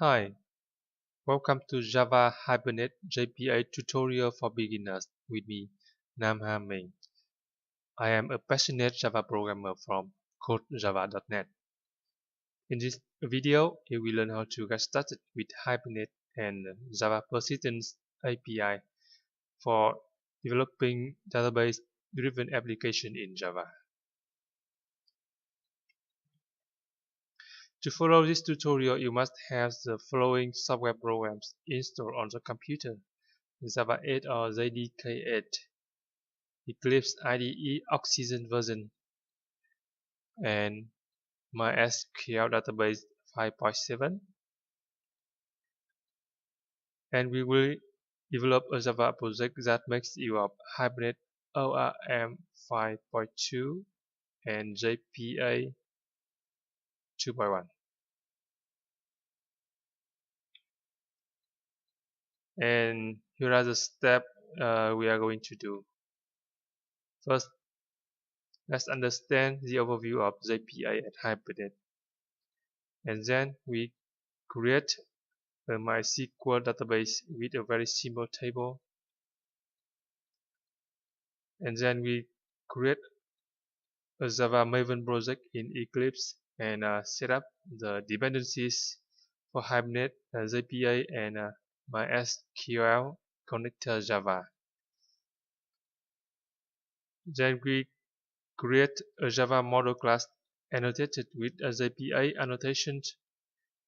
Hi, welcome to Java Hibernate JPA tutorial for beginners with me, Nam Ha Ming. I am a passionate Java programmer from codejava.net. In this video, you will learn how to get started with Hibernate and Java Persistence API for developing database-driven application in Java. To follow this tutorial, you must have the following software programs installed on the computer: Java 8 or JDK 8, Eclipse IDE Oxygen version, and MySQL database 5.7. And we will develop a Java project that makes use of Hibernate ORM 5.2 and JPA 2.1. And here are the steps we are going to do. First, let's understand the overview of JPA and Hibernate. And then we create a MySQL database with a very simple table. And then we create a Java Maven project in Eclipse and set up the dependencies for Hibernate, JPA, and MySQL connector Java. Then we create a Java model class annotated with a JPA annotation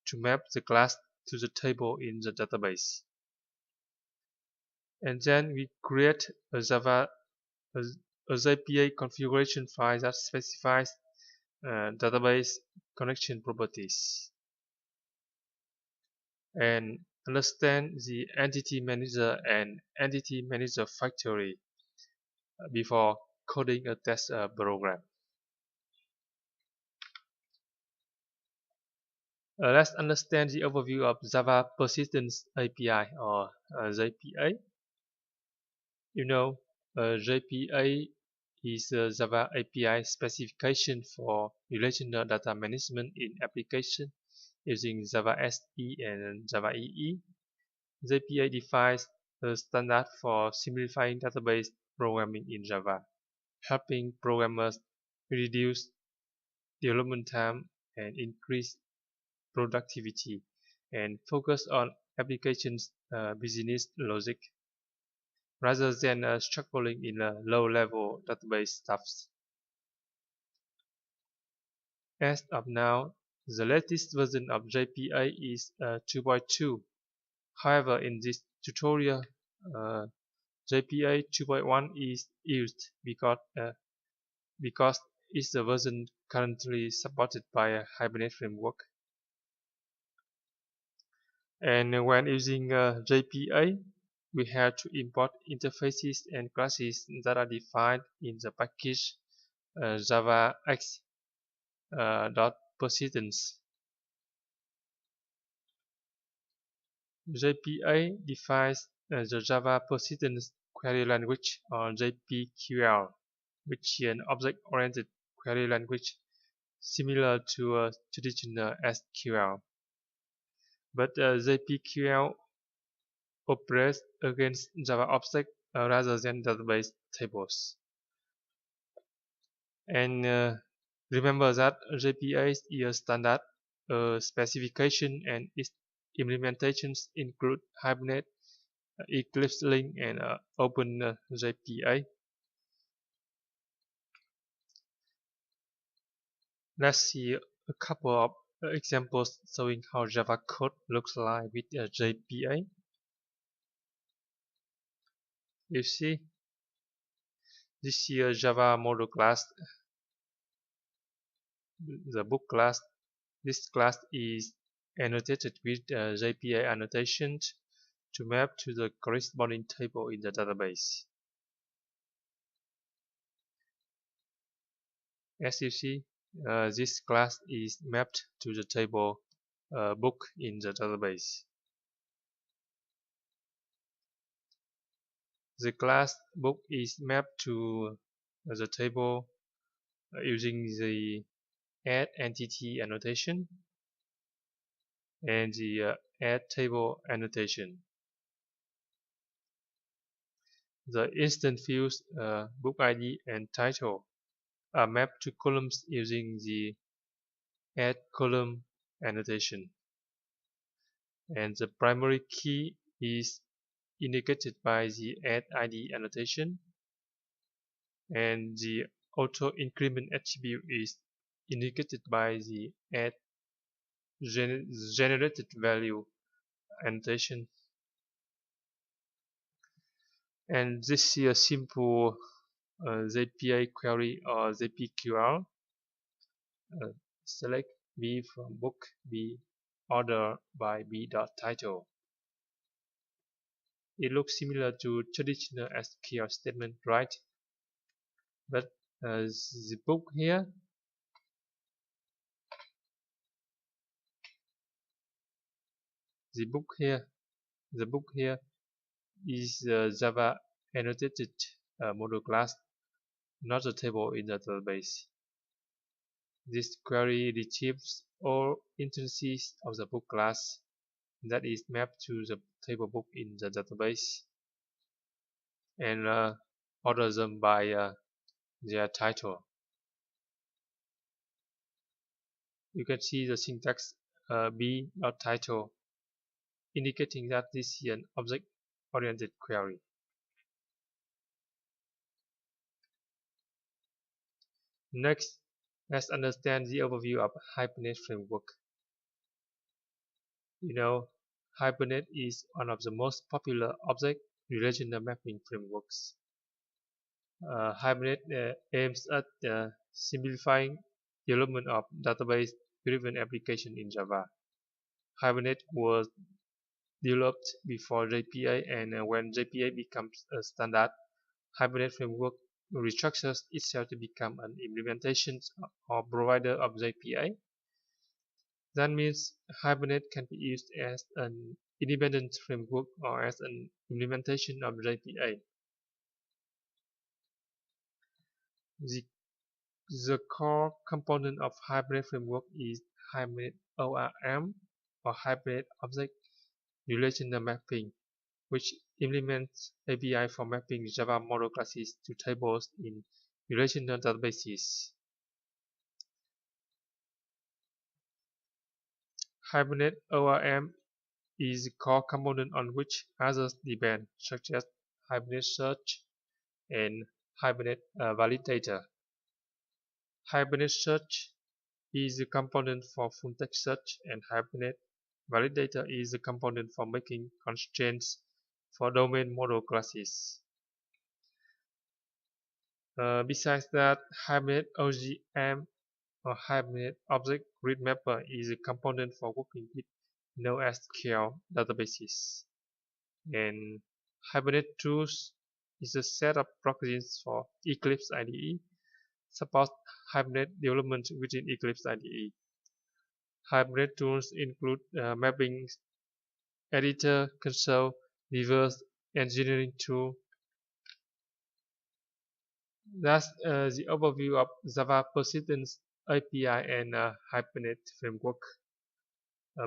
to map the class to the table in the database. And then we create a JPA configuration file that specifies database connection properties, and understand the EntityManager and EntityManagerFactory before coding a test program. Let's understand the overview of Java Persistence API or JPA. You know, JPA is a Java API specification for relational data management in application using Java SE and Java EE. JPA defines a standard for simplifying database programming in Java, helping programmers reduce development time and increase productivity, and focus on applications business logic rather than struggling in low-level database stuffs. As of now, the latest version of JPA is 2.2. However, in this tutorial, JPA 2.1 is used because it's the version currently supported by a Hibernate framework. And when using JPA, we have to import interfaces and classes that are defined in the package javax.persistence. JPA defines the Java Persistence Query Language or JPQL, which is an object-oriented query language similar to a traditional SQL. But JPQL operates against Java objects rather than database tables. And remember that JPA is a standard specification, and its implementations include Hibernate, Eclipse Link, and Open JPA. Let's see a couple of examples showing how Java code looks like with JPA. You see, this is a Java model class, the book class. This class is annotated with JPA annotation to map to the corresponding table in the database. As you see, this class is mapped to the table book in the database. The class book is mapped to the table using the add entity annotation. and the add table annotation. The instant fields book ID and title are mapped to columns using the add column annotation, and the primary key is indicated by the add ID annotation, and the auto increment attribute is indicated by the add generated value annotation. And this is a simple JPA query or JPQL. Select B from book B, order by B.title. It looks similar to traditional SQL statement, right? But the book here the book here is the Java annotated model class, not a table in the database. This query retrieves all instances of the book class that is mapped to the table book in the database and orders them by their title. You can see the syntax b.title, indicating that this is an object-oriented query. Next, let's understand the overview of Hibernate framework. You know, Hibernate is one of the most popular object relational mapping frameworks. Hibernate aims at simplifying development of database-driven application in Java. Hibernate was developed before JPA, and when JPA becomes a standard, Hibernate framework restructures itself to become an implementation or provider of JPA. That means Hibernate can be used as an independent framework or as an implementation of JPA. The core component of Hibernate framework is Hibernate ORM or Hibernate Object Relational Mapping, which implements API for mapping Java model classes to tables in relational databases. Hibernate ORM is the core component on which others depend, such as Hibernate Search and Hibernate Validator. Hibernate Search is the component for full text search, and Hibernate Validator is the component for making constraints for domain model classes. Besides that, Hibernate OGM or Hibernate Object Grid Mapper is a component for working with NoSQL databases. And Hibernate Tools is a set of plugins for Eclipse IDE, supports Hibernate development within Eclipse IDE. Hibernate tools include mapping editor, console, reverse engineering tool. That's the overview of Java Persistence API and Hibernate framework.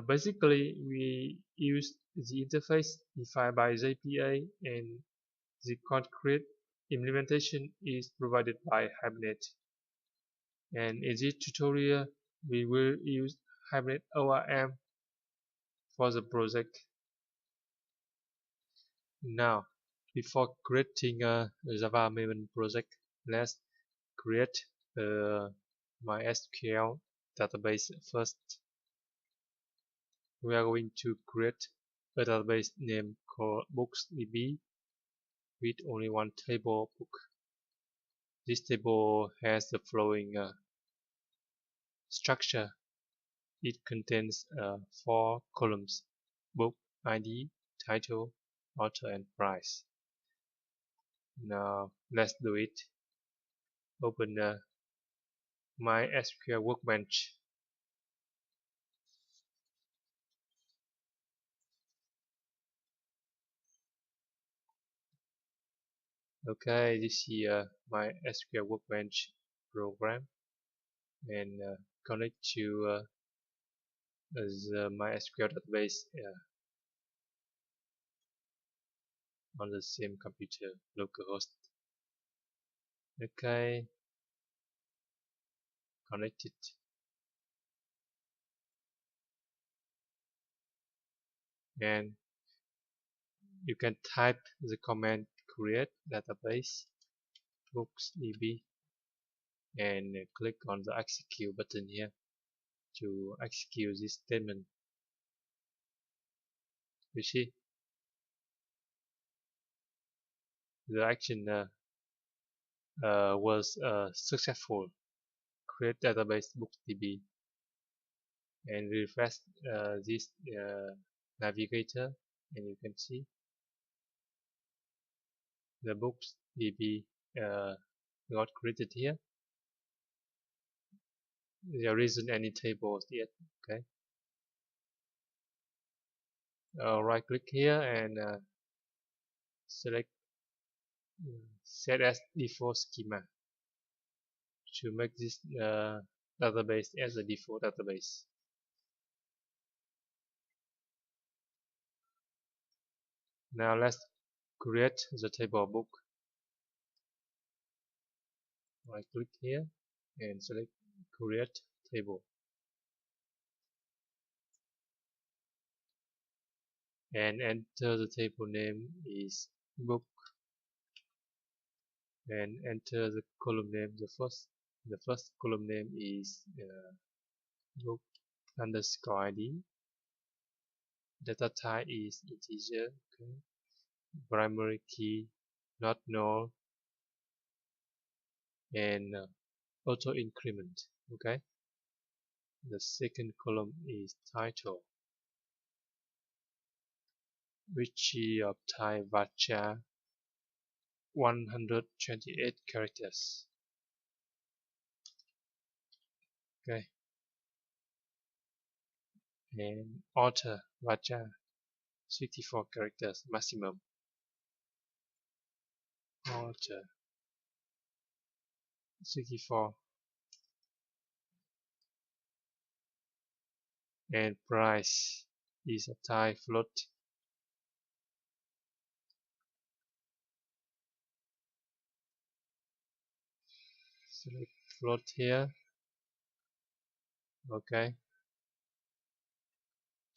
Basically, we use the interface defined by JPA, and the concrete implementation is provided by Hibernate. And in this tutorial, we will use Hibernate ORM for the project. Now, before creating a Java Maven project, let's create a MySQL database first. We are going to create a database name called booksdb with only one table book. This table has the following structure. It contains 4 columns: book, ID, title, author, and price. Now let's do it. Open MySQL Workbench. Okay, this is MySQL Workbench program, and connect to the MySQL database on the same computer, localhost. Okay, connected. And you can type the command create database books db and click on the execute button here to execute this statement. You see the action was successful. Create database books db and refresh this navigator, and you can see the books db got created here. There isn't any tables yet. Okay, right click here and select set as default schema to make this database as a default database. Now let's create the table book. Right click here and select create table and enter the table name is book and enter the column name. The first column name is book underscore id. Data type is integer. Okay. Primary key not null and auto increment. Okay. The second column is title, which is of type varchar 128 characters. Okay. And author varchar 64 characters maximum. Author 64. And price is a type float. Select float here. Okay.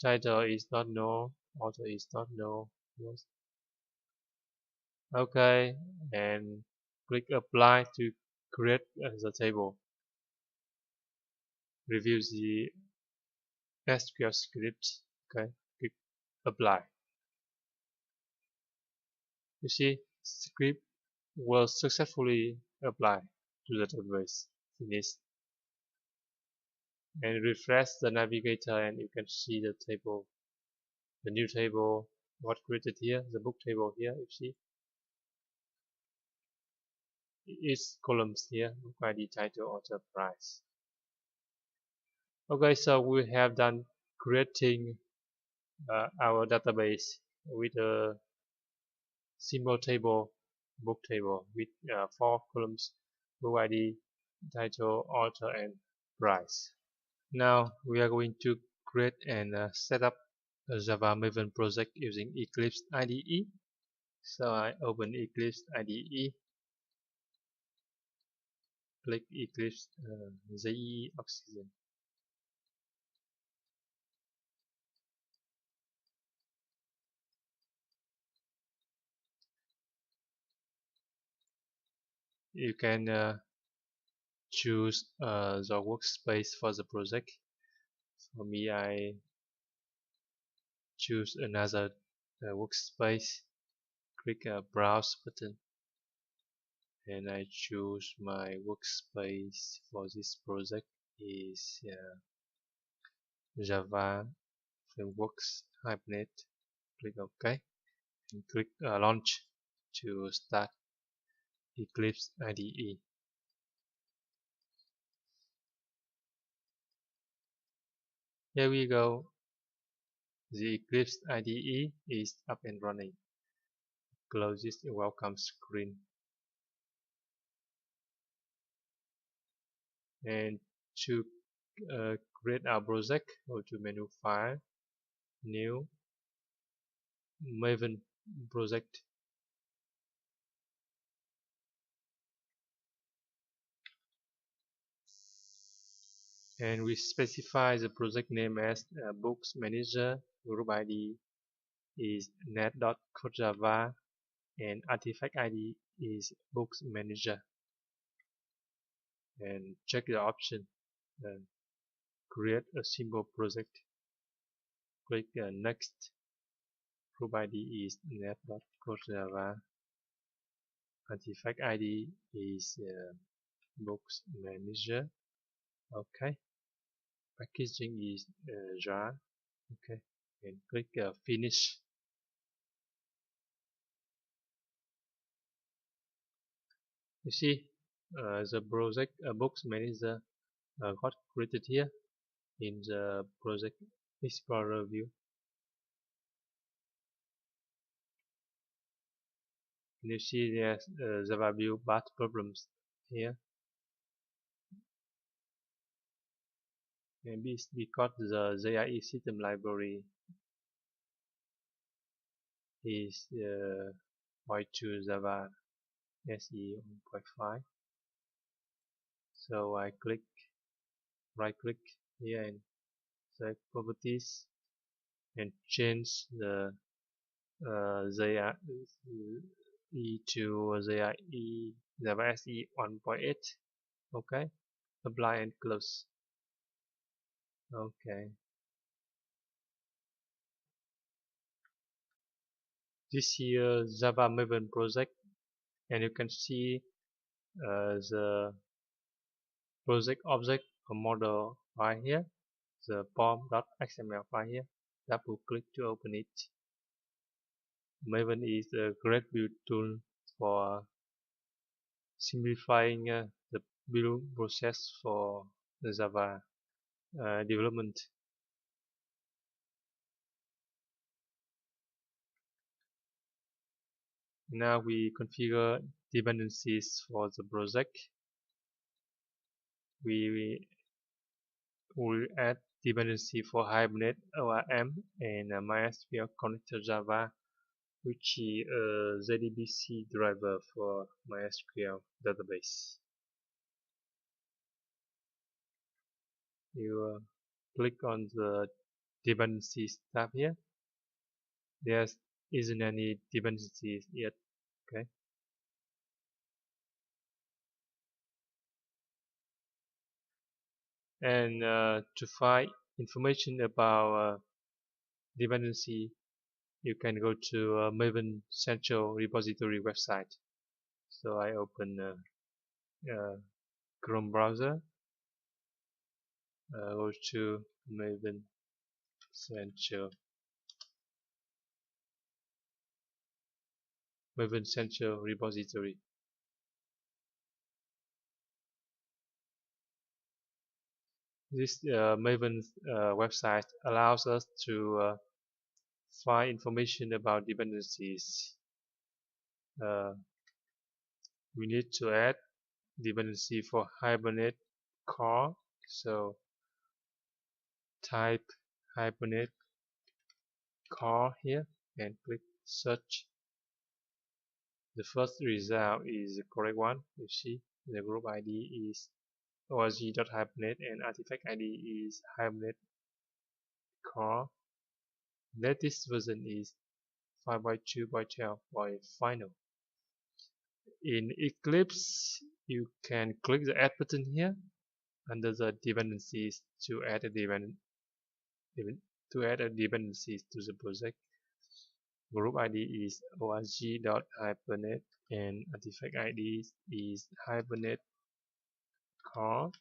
Title is not null. Author is not null. Yes. Okay. And click apply to create the table. Review the SQL script. Okay. Click apply. You see, script was successfully applied to the database. Finish. And refresh the navigator and you can see the table, the new table what created here, the book table here. You see its columns here, book ID, title, author, price. Okay, so we have done creating our database with a simple table, book table with 4 columns, book ID, title, author, and price. Now we are going to create and set up a Java Maven project using Eclipse IDE. So I open Eclipse IDE, click Eclipse JPA Oxygen. You can choose the workspace for the project. For me, I choose another workspace. Click Browse button, and I choose my workspace for this project is Java Frameworks Hibernate. Click OK and click Launch to start Eclipse IDE. Here we go. The Eclipse IDE is up and running. Close this welcome screen. And to create our project. Go to menu file, new, Maven project. And we specify the project name as books manager. Group ID is net.codejava, and artifact ID is books manager. And check the option. Create a simple project. Click next. Group ID is net.codejava. Artifact ID is books manager. Okay. Packaging is jar. Okay. And click finish. You see the project books manager got created here in the project explorer view. And you see there's Java view path problems here. Maybe it's because the JIE system library is point to Java SE 1.5. So I right click here and select properties and change the JIE to JIE Java SE 1.8. Okay, apply and close. Okay, this here Java Maven project, and you can see the project object or model file here, the pom.xml file here. Double click to open it. Maven is a great build tool for simplifying the build process for the Java development. Now we configure dependencies for the project. We will add dependency for Hibernate ORM and MySQL connector Java, which is a JDBC driver for MySQL database. You click on the dependencies tab here. There isn't any dependencies yet. Okay. And to find information about dependency, you can go to Maven Central Repository website. So I open Chrome browser, go to Maven Central Repository. This Maven website allows us to find information about dependencies. We need to add dependency for Hibernate core. So type Hibernate core here and click search. The first result is the correct one. You see the group ID is org.hibernate and artifact ID is Hibernate core. Latest version is 5.2.12 final. In Eclipse, you can click the add button here under the dependencies to add a dependencies to the project. Group ID is org.hibernate and artifact ID is Hibernate core.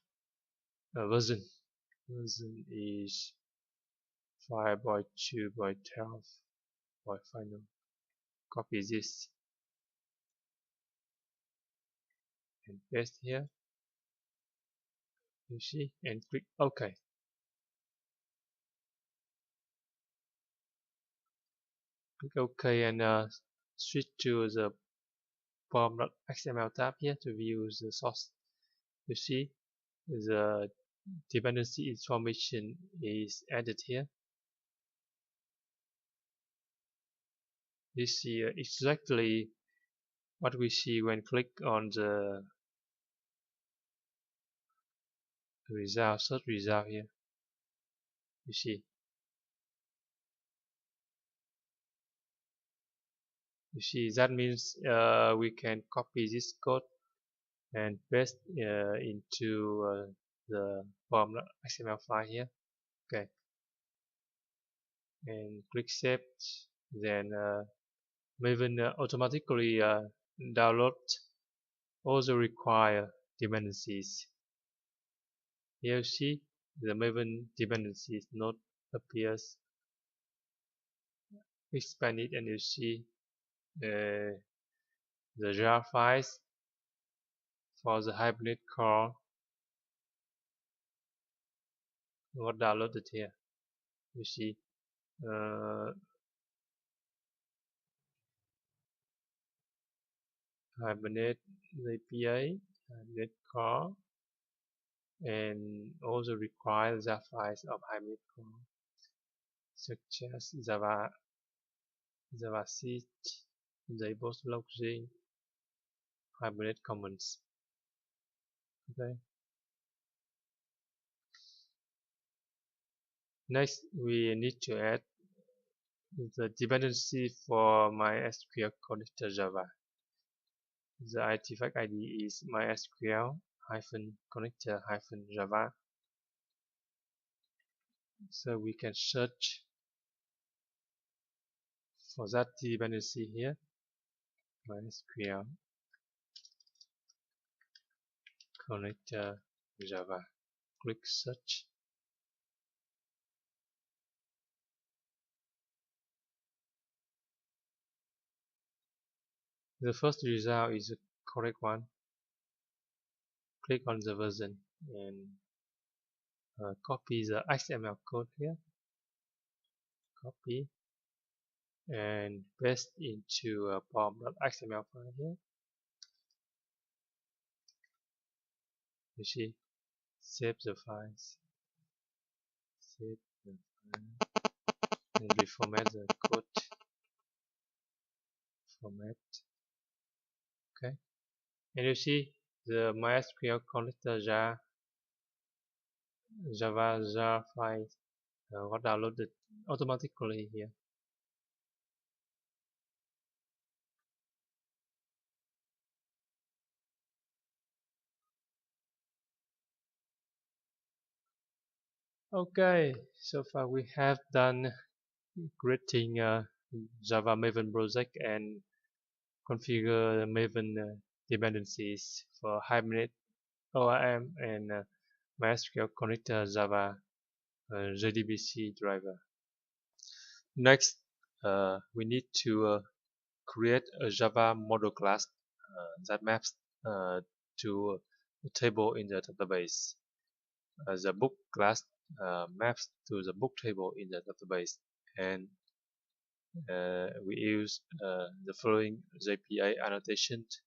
Version is 5.2.12 final. Copy this and paste here. You see, and click OK. Click OK and switch to the pom.xml tab here to view the source. You see the dependency information is added here. You see exactly what we see when click on the result, search result here. You see that means we can copy this code and paste into the form.xml file here. Okay, and click save. Then Maven automatically download all the required dependencies. Here you see the Maven dependencies node appears. Expand it and you see the jar files for the Hibernate core got downloaded here. You see Hibernate JPA, Hibernate core, and also require the files of Hibernate core, such as Java seed, labels logging, Hibernate commands. Okay. Next, we need to add the dependency for MySQL connector Java. The artifact ID is MySQL-connector-Java. So we can search for that dependency here. MySQL connector Java. Click search. The first result is the correct one. Click on the version and copy the XML code here. Copy and paste into a form.xml file here. You see, save the files. Save the file and reformat the code. Format. Okay, and you see the MySQL connector Java jar file got downloaded automatically here. Okay, so far we have done creating Java Maven project and configure Maven dependencies for Hibernate ORM and MySQL connector Java JDBC driver. Next, we need to create a Java model class that maps to a table in the database. The book class maps to the book table in the database, and we use the following JPA annotations: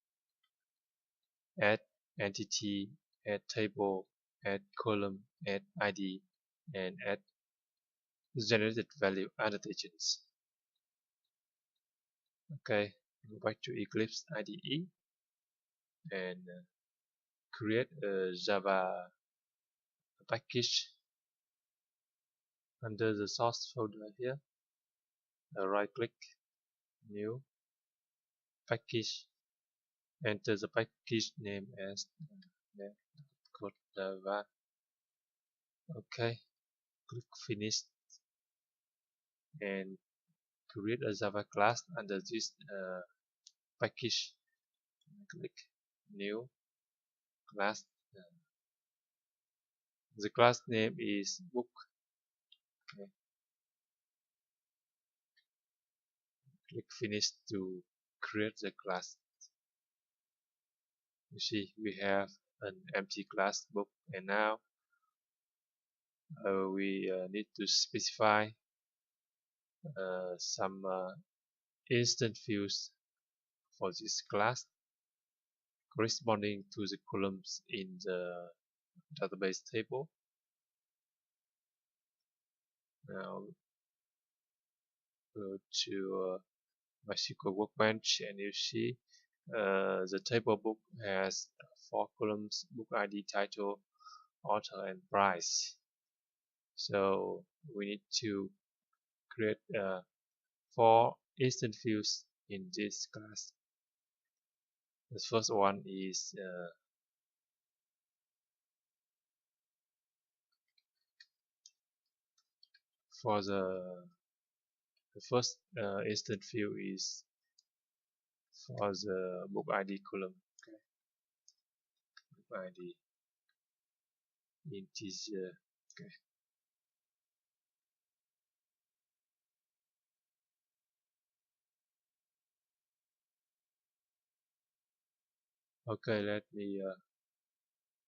add entity, add table, add column, add ID, and add generated value annotations. Okay, go back to Eclipse IDE and create a Java package under the source folder here. Right click, new package, enter the package name as Java. Okay, click finish and create a Java class under this package. Click new class. The class name is book. Okay. Click finish to create the class. You see we have an empty class book, and now we need to specify some instant views for this class corresponding to the columns in the database table. Now go to MySQL Workbench, and you see the table book has 4 columns: book ID, title, author, and price. So we need to create 4 instance fields in this class. The first one is for the first instance field is for the book ID column. Okay. Book ID integer. Okay. Okay, let me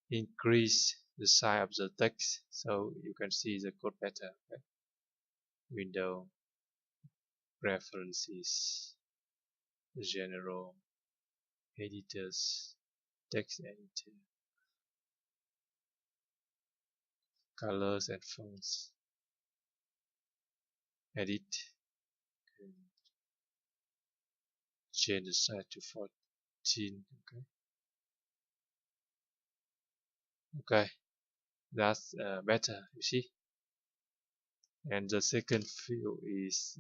increase the size of the text so you can see the code better. Okay. Window, preferences, general, editors, text editor, colors and fonts, edit, and change the size to 14. Okay, that's better, you see. And the second field is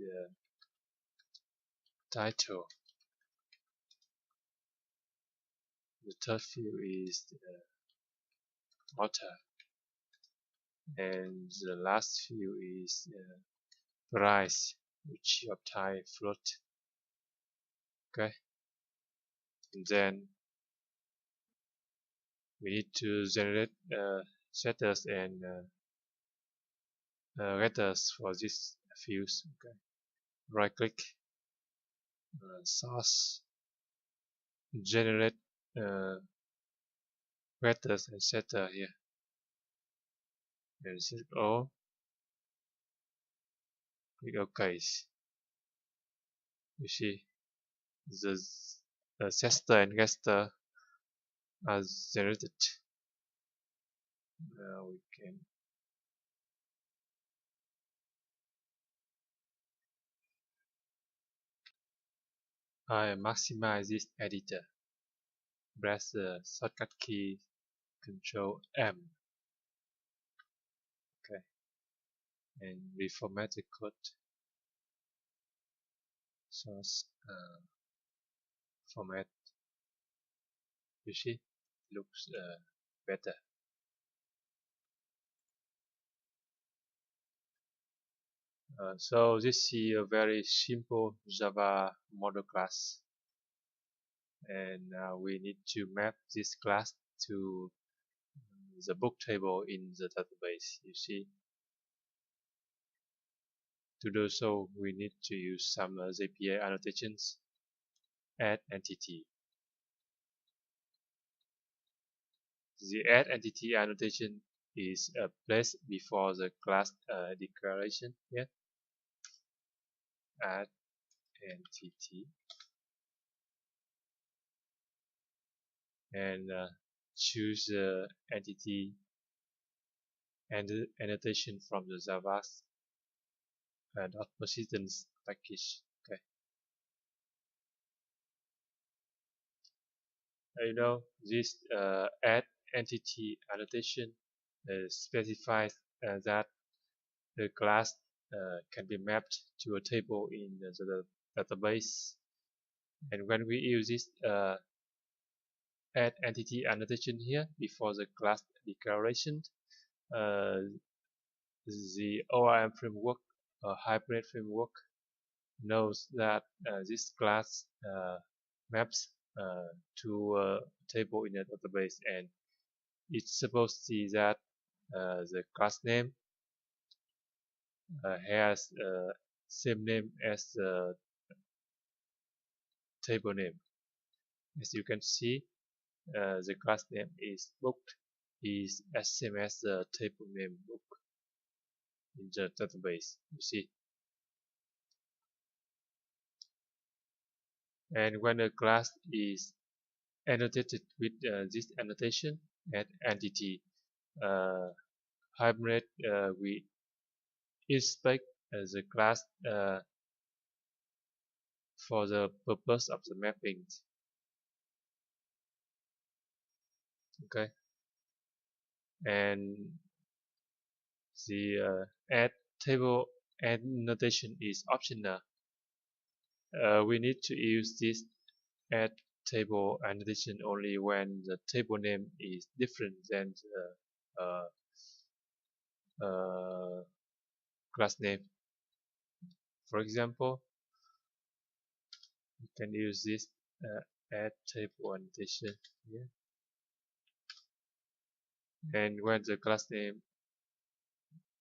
title. The third field is author, and the last field is price, which of type float. Okay, and then we need to generate setters and getters for these fields. Okay, right click, source, generate getters and setter here, and select all. Click OK. You see the setter and getter are generated. Now we can maximize this editor. Press the shortcut key Control M. Okay, and reformat the code. Source format. You see, looks better. So this is a very simple Java model class, and we need to map this class to the book table in the database. You see, to do so, we need to use some JPA annotations. Add entity. The add entity annotation is placed before the class declaration here. Add entity, and choose the entity and annotation from the Java .persistence package. Okay. You know, this add entity annotation specifies that the class can be mapped to a table in the database, and when we use this add entity annotation here before the class declaration, the ORM framework, Hibernate framework, knows that this class maps to a table in a database, and it's supposed to see that the class name has same name as the table name. As you can see, the class name is booked is as same as the table name book in the database. You see, and when a class is annotated with this annotation at entity, Hibernate we inspect the class for the purpose of the mapping. Okay, and the add table annotation is optional. We need to use this add table annotation only when the table name is different than the class name. For example, you can use this add table annotation here, and when the class name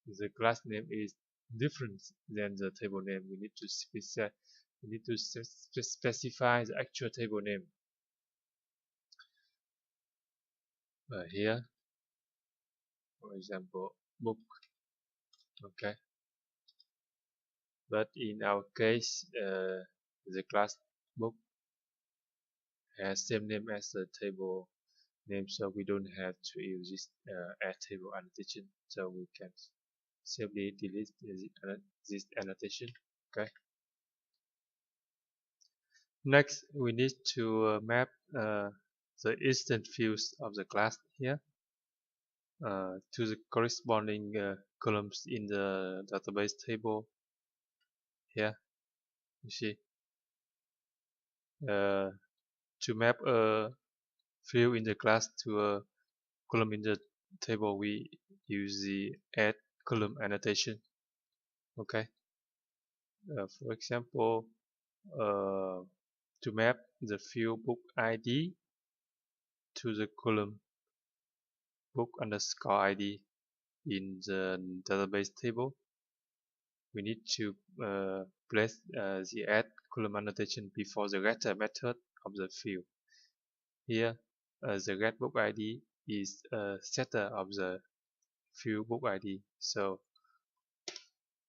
is different than the table name, we need to specify the actual table name here. For example, book. Okay, but in our case, the class book has same name as the table name, so we don't have to use this add table annotation, so we can simply delete this annotation. Okay, next we need to map the instance fields of the class here to the corresponding columns in the database table here. You see, to map a field in the class to a column in the table, we use the add column annotation. Okay, for example, to map the field book ID to the column book underscore ID in the database table, we need to place the add column annotation before the getter method of the field. Here, the get book ID is a setter of the field book ID, so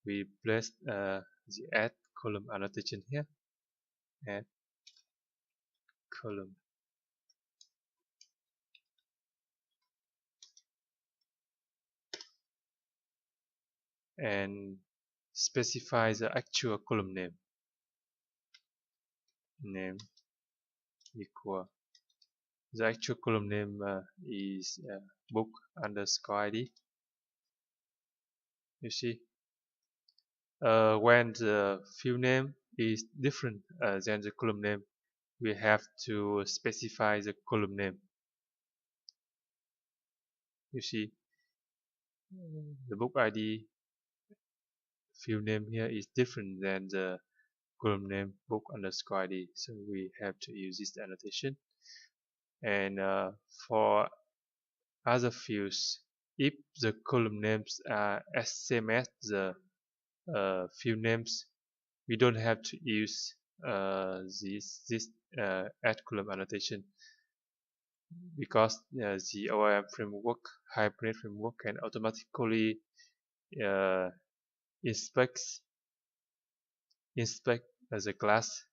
we place the add column annotation here. Add column. And specify the actual column name. Name equal. The actual column name is book underscore ID. You see, when the field name is different than the column name, we have to specify the column name. You see, the book ID field name here is different than the column name book underscore ID, so we have to use this annotation. And for other fields, if the column names are same as the field names, we don't have to use this add column annotation, because the ORM framework, Hibernate framework, can automatically inspect the class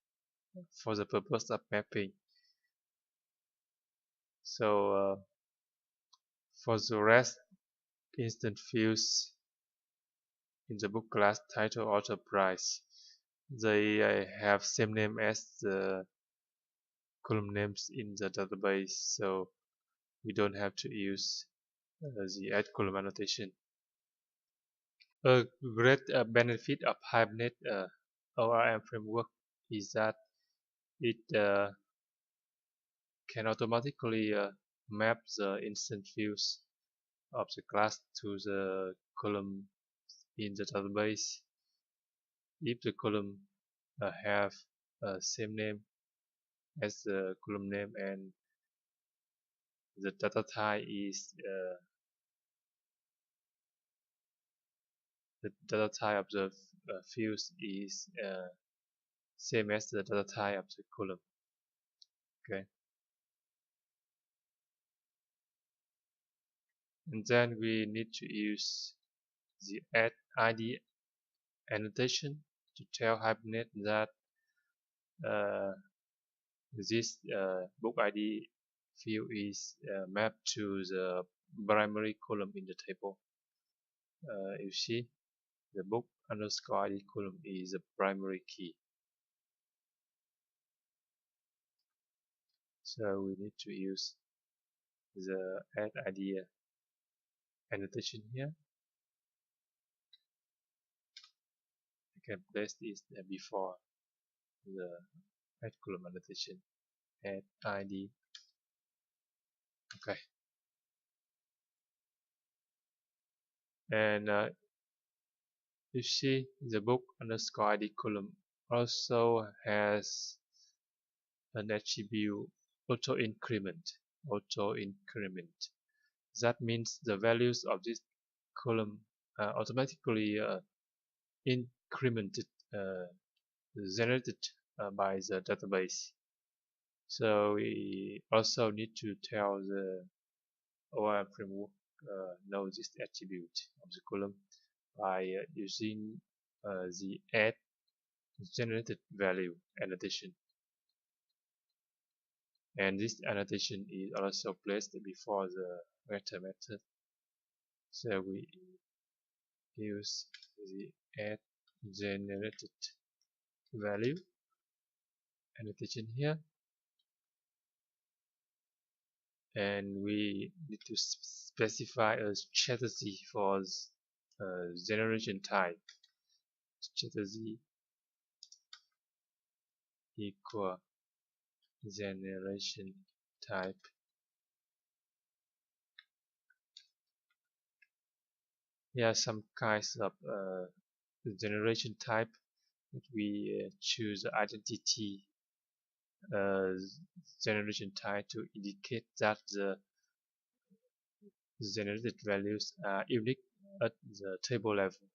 for the purpose of mapping. So for the rest instance fields in the book class, title, author, price, they have same name as the column names in the database, so we don't have to use the add column annotation. A great benefit of Hibernate ORM framework is that it can automatically map the instance fields of the class to the column in the database if the column have same name as the column name, and the data type is the data type of the fields is same as the data type of the column. Okay, and then we need to use the add ID annotation to tell Hibernate that this book ID field is mapped to the primary column in the table. You see, the book underscore ID column is the primary key. So we need to use the add ID annotation here. I can place this before the add column annotation. Add ID. Okay. And you see the book underscore ID column also has an attribute auto increment. That means the values of this column automatically incremented, generated by the database. So we also need to tell the ORM framework know this attribute of the column by using the add generated value annotation. And this annotation is also placed before the vector method. So we use the add generated value annotation here, and we need to specify a strategy for generation type. Strategy equal generation type. Here are some kinds of generation type. We choose identity generation type to indicate that the generated values are unique at the table level.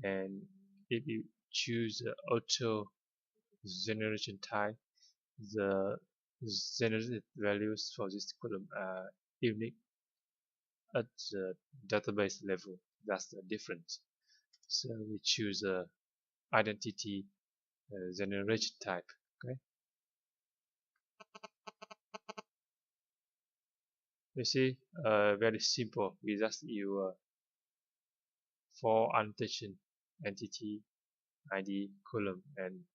And if you choose the auto generation type, the generated values for this column are unique at the database level. That's the difference. So we choose the identity generation type. Okay. You see, very simple. We just use for annotation entity ID column and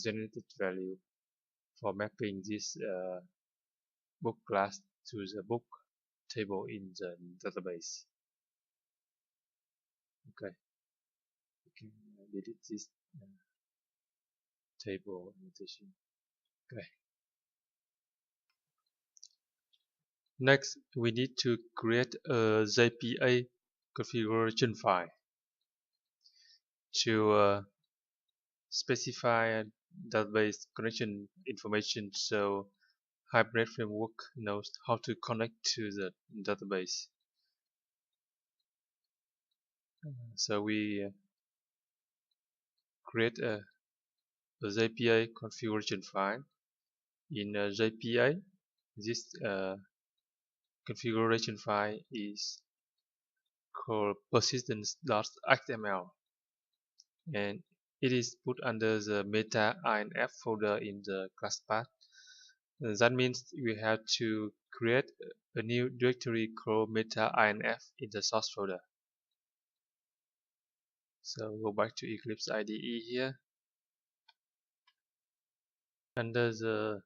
generated value for mapping this book class to the book table in the database. Okay, we can delete this table annotation. Okay. Next, we need to create a JPA configuration file to specify database connection information so Hibernate framework knows how to connect to the database. So we create a JPA configuration file. In JPA, this configuration file is called persistence.xml, and it is put under the meta-inf folder in the class path. That means we have to create a new directory called meta-inf in the source folder. So go back to Eclipse IDE here. Under the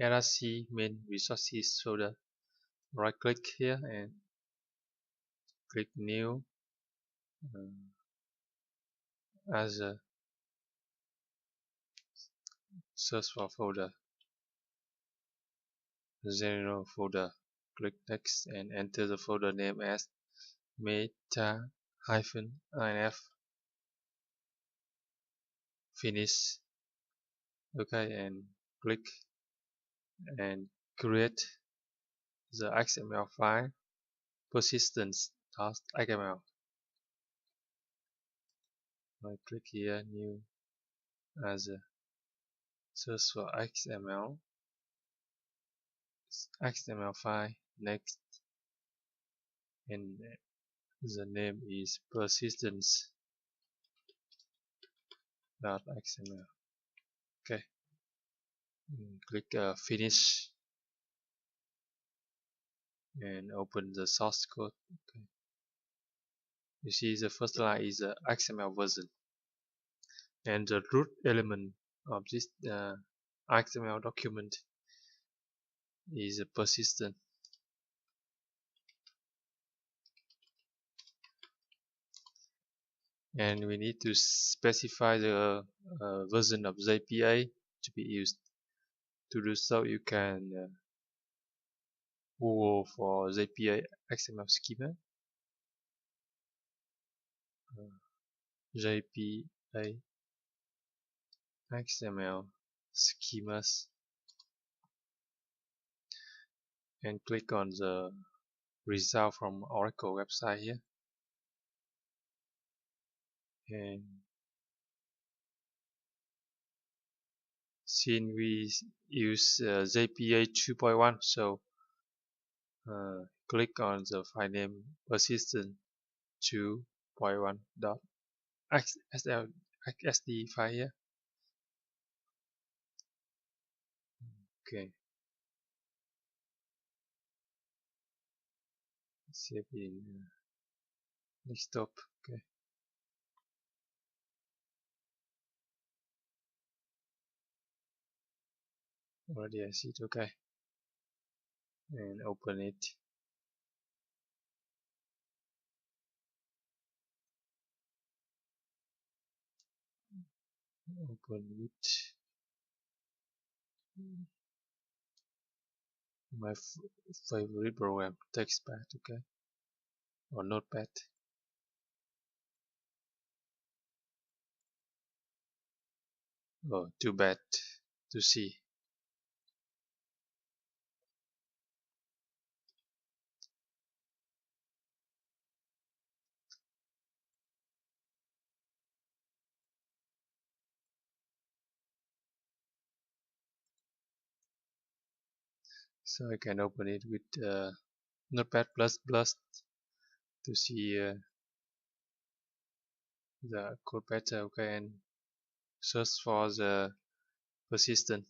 RC main resources folder, right click here and click new as a search for folder, general folder. Click next and enter the folder name as meta-inf. Finish. Okay, and click and create the XML file persistence.xml. I click here new as a search for XML file. Next, and the name is persistence.xml. Okay, and click finish. and open the source code. Okay. You see the first line is the XML version, and the root element of this XML document is a persistent. And we need to specify the version of JPA to be used. To do so, you can Google for JPA XML schema, JPA XML schemas, and click on the result from Oracle website here. And since we use JPA 2.1, so click on the file name persistent 2.1.xsd file here. Okay, save in desktop. Okay, already I see it. Okay, and open it. Open it. My favorite program, TextPad. Okay, or Notepad. Oh, too bad to see. So I can open it with Notepad++ to see the code better. Okay, and search for the persistent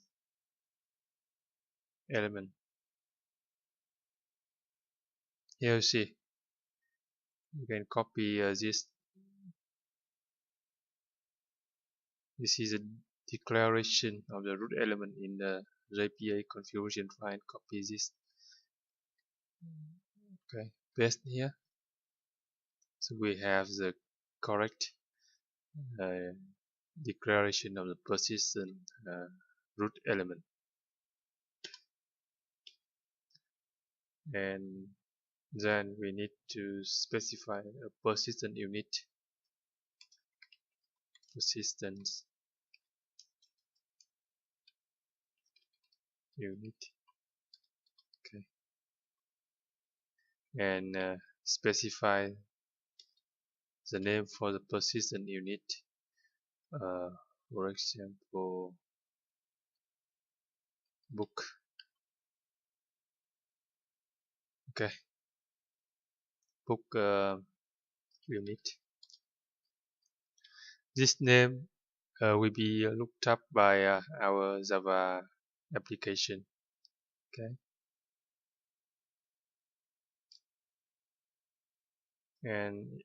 element. Here you see, you can copy this. This is a declaration of the root element in the JPA configuration file. Copy this. Okay, paste here. So we have the correct declaration of the persistent root element. And then we need to specify a persistent unit. Persistence unit. Okay, and specify the name for the persistent unit. For example, book. Okay, book unit. This name will be looked up by our Java application. Okay, and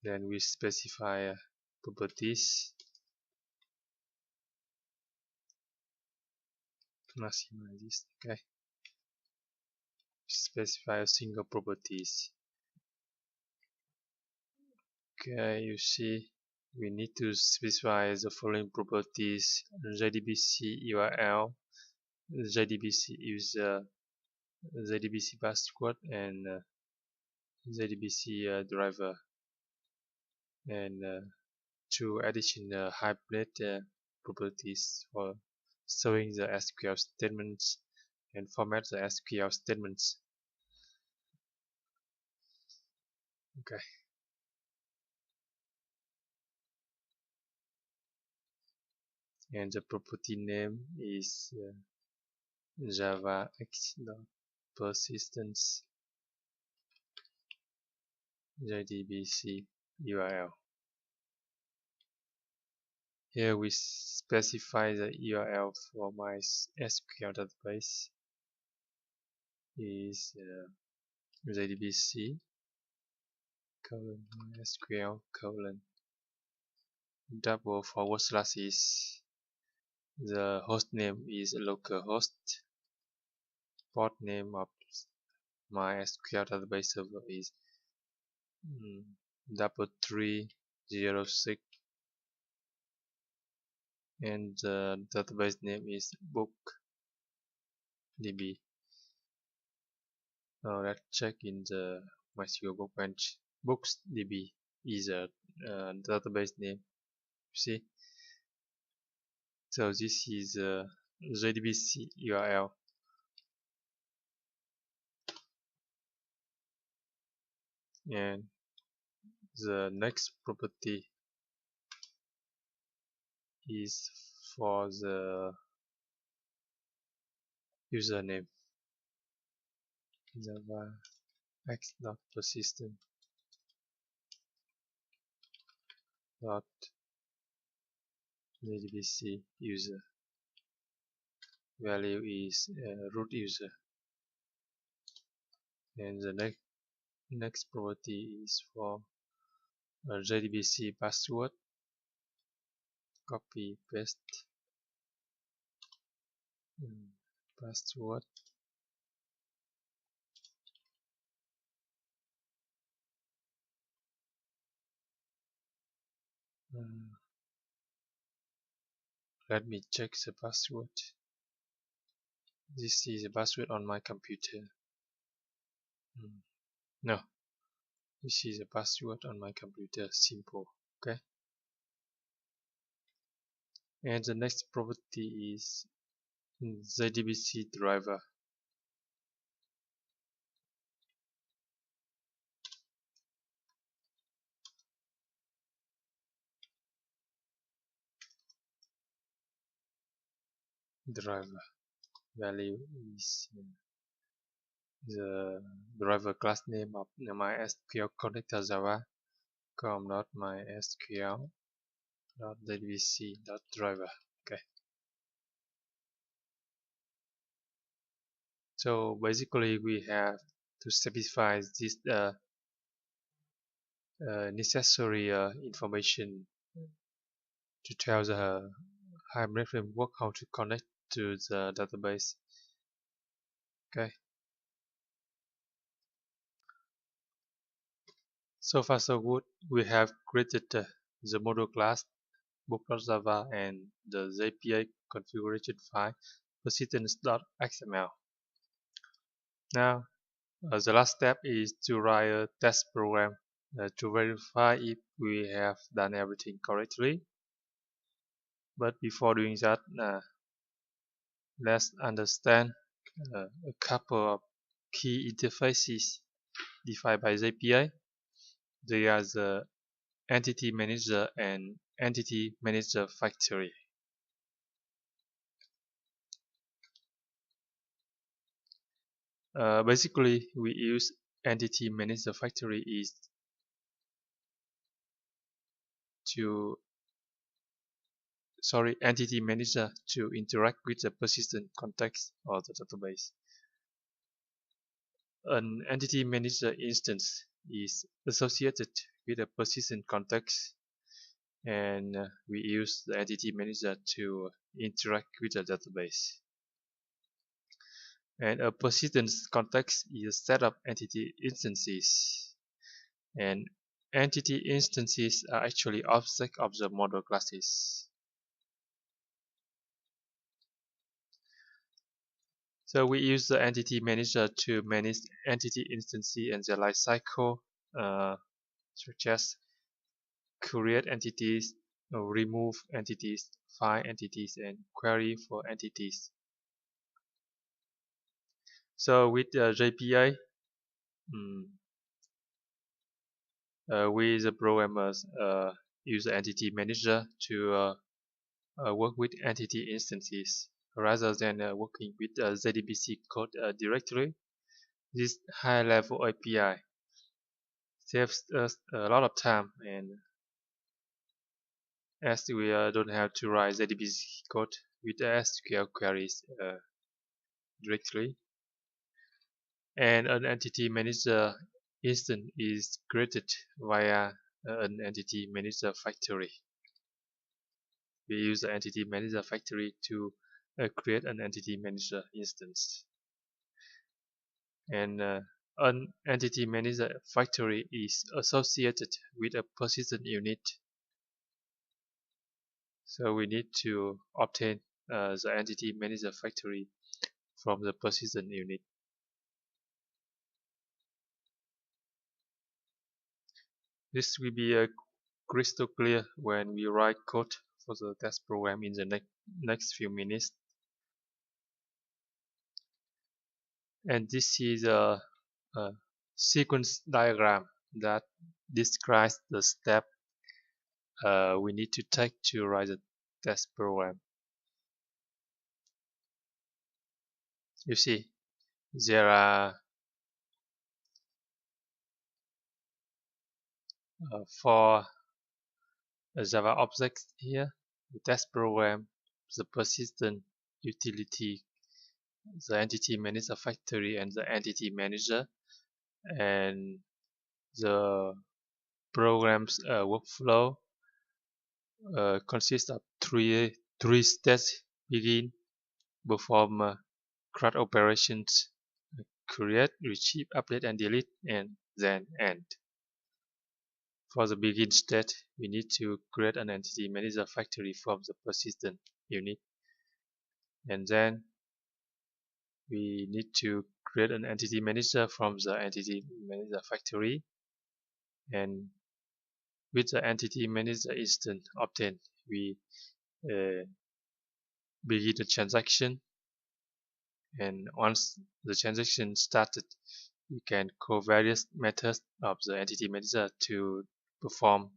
then we specify properties. Maximize this. Okay, specify a single properties. Okay, you see, we need to specify the following properties: JDBC URL, JDBC user, JDBC password, and JDBC driver, and two additional Hibernate properties for showing the SQL statements and format the SQL statements. Okay. And the property name is Java x.persistence JDBC URL. Here we specify the URL for MySQL database is JDBC colon MySQL colon double forward slash is the host name is localhost, port name of MySQL database server is 3306, and the database name is bookdb. Now let's check in the MySQL Workbench. Booksdb is a database name. See, so this is a JDBC URL. And the next property is for the username. Java x.persistent dot JDBC user. Value is root user. And the next property is for JDBC password. Copy paste password. Let me check the password. This is the password on my computer. No, this is a password on my computer. Simple. Okay. And the next property is JDBC driver. Driver value is the driver class name of MySQL connector Java com.mysql.jdbc.driver. Okay. So basically, we have to specify this necessary information to tell the Hibernate framework how to connect to the database. Okay. So far so good. We have created the module class book.java and the JPA configuration file persistence.xml. Now the last step is to write a test program to verify if we have done everything correctly. But before doing that, let's understand a couple of key interfaces defined by JPA. They are the EntityManager and EntityManagerFactory. Basically, we use EntityManagerFactory is EntityManager to interact with the persistent context of the database. An EntityManager instance is associated with a persistent context, and we use the EntityManager to interact with the database. And a persistence context is a set of entity instances, and entity instances are actually objects of the model classes. So we use the EntityManager to manage entity instances and their life cycle, such as create entities, remove entities, find entities, and query for entities. So with JPA, we the programmers use the EntityManager to work with entity instances rather than working with JDBC code directly. This high-level API saves us a lot of time, and as we don't have to write JDBC code with SQL queries directly. and an entity manager instance is created via an entity manager factory. We use the entity manager factory to create an entity manager instance, and an entity manager factory is associated with a persistent unit. So we need to obtain the entity manager factory from the persistent unit. This will be crystal clear when we write code for the test program in the next few minutes. And this is a sequence diagram that describes the step we need to take to write the test program. You see, there are 4 Java objects here: the test program, the persistent utility, the entity manager factory, and the entity manager. And the program's workflow consists of three steps: begin, perform CRUD operations, create, retrieve, update, and delete, and then end. For the begin state, we need to create an entity manager factory from the persistent unit, and then we need to create an entity manager from the entity manager factory, and with the entity manager instance obtained, we begin the transaction. And once the transaction started, we can call various methods of the entity manager to perform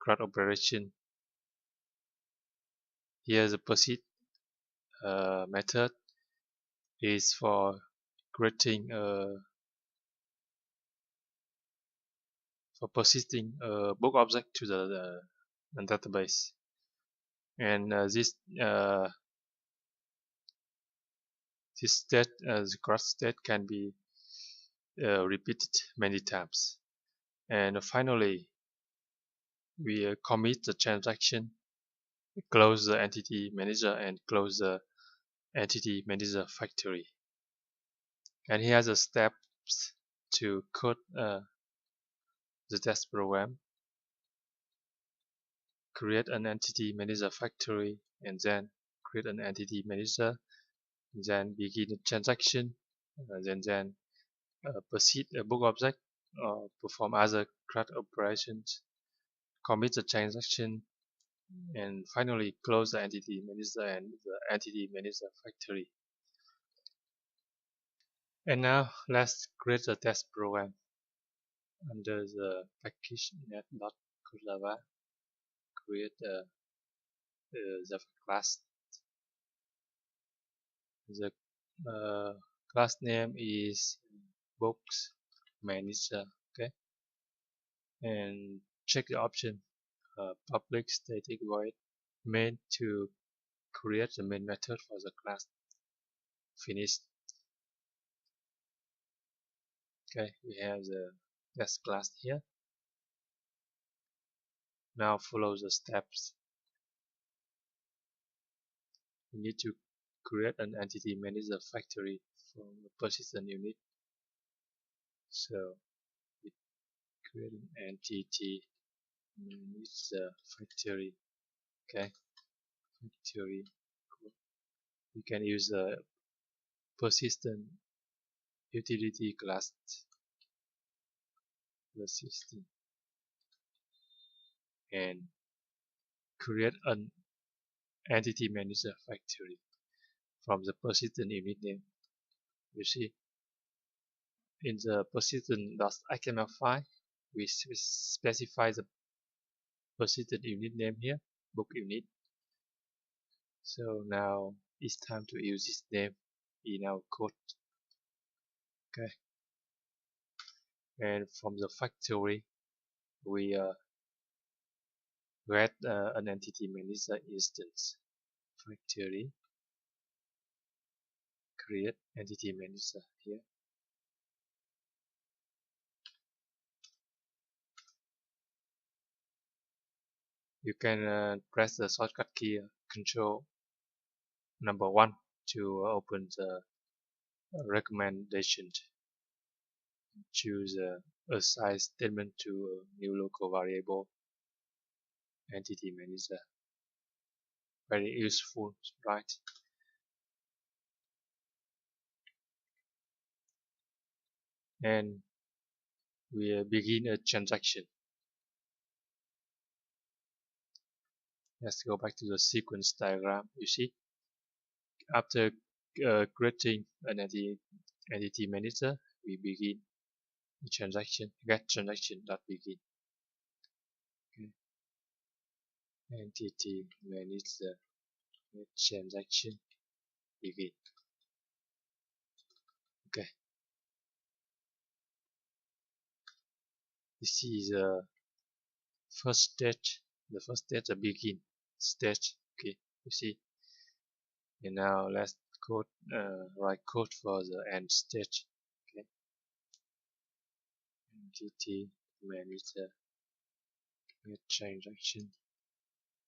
CRUD operation. Here the proceed method is for creating for persisting a book object to the database, and this state, the CRUD state, can be repeated many times. And finally, we commit the transaction, close the entity manager, and close the entity manager factory. And here are the steps to code the test program: create an entity manager factory, and then create an entity manager, then begin the transaction, then proceed a book object, or perform other CRUD operations, commit the transaction, and finally close the entity manager and the entity manager factory. And now let's create a test program. Under the package net.java, create a Java class. The class name is books manager. Okay, and check the option public static void main to create the main method for the class. Finish. Okay, we have the test class here. Now follow the steps. We need to create an entity manager factory from a persistent unit. So we create an entity manager factory. Okay, factory. We can use a persistent utility class. Persistent, and create an entity manager factory from the persistent unit name. You see, in the persistent.xml file, we specify the persistent unit name here, book unit. So now it's time to use this name in our code. Okay, and from the factory, we get an entity manager instance. Factory, create entity manager here, You can press the shortcut key Control number 1 to open the recommendation. Choose assign statement to a new local variable entity manager. Very useful, right? And we begin a transaction. Let's go back to the sequence diagram. You see, after creating an entity manager, we begin the transaction. Get transaction dot begin. Okay. Entity manager transaction begin. Okay. This is the first stage. The first stage, the begin stage. Okay. You see. And now let's code write code for the end stage. Okay. Entity manager transaction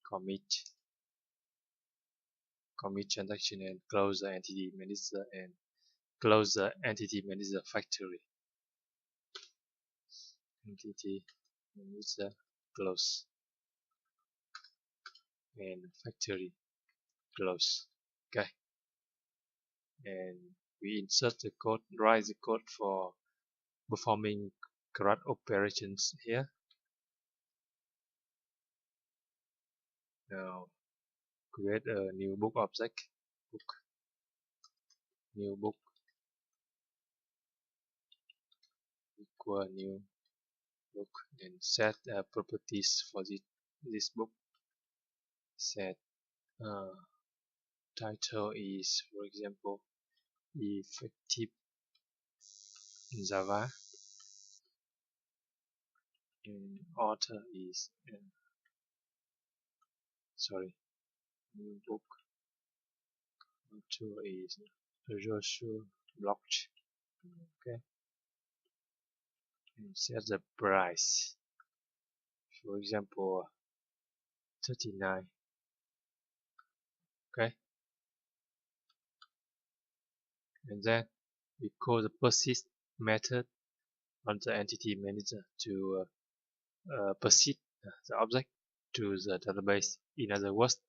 commit transaction and close the entity manager and close the entity manager factory. Entity manager close and factory close. Okay. And we insert the code, write the code for performing CRUD operations here. Now create a new book object. Book. New book equal new book. Then set properties for this book. Set title is, for example, effective Java, and author is new book author is Joshua Block. Okay, and set the price, for example 39. Okay, and then we call the persist method on the entity manager to persist the object to the database. In other words,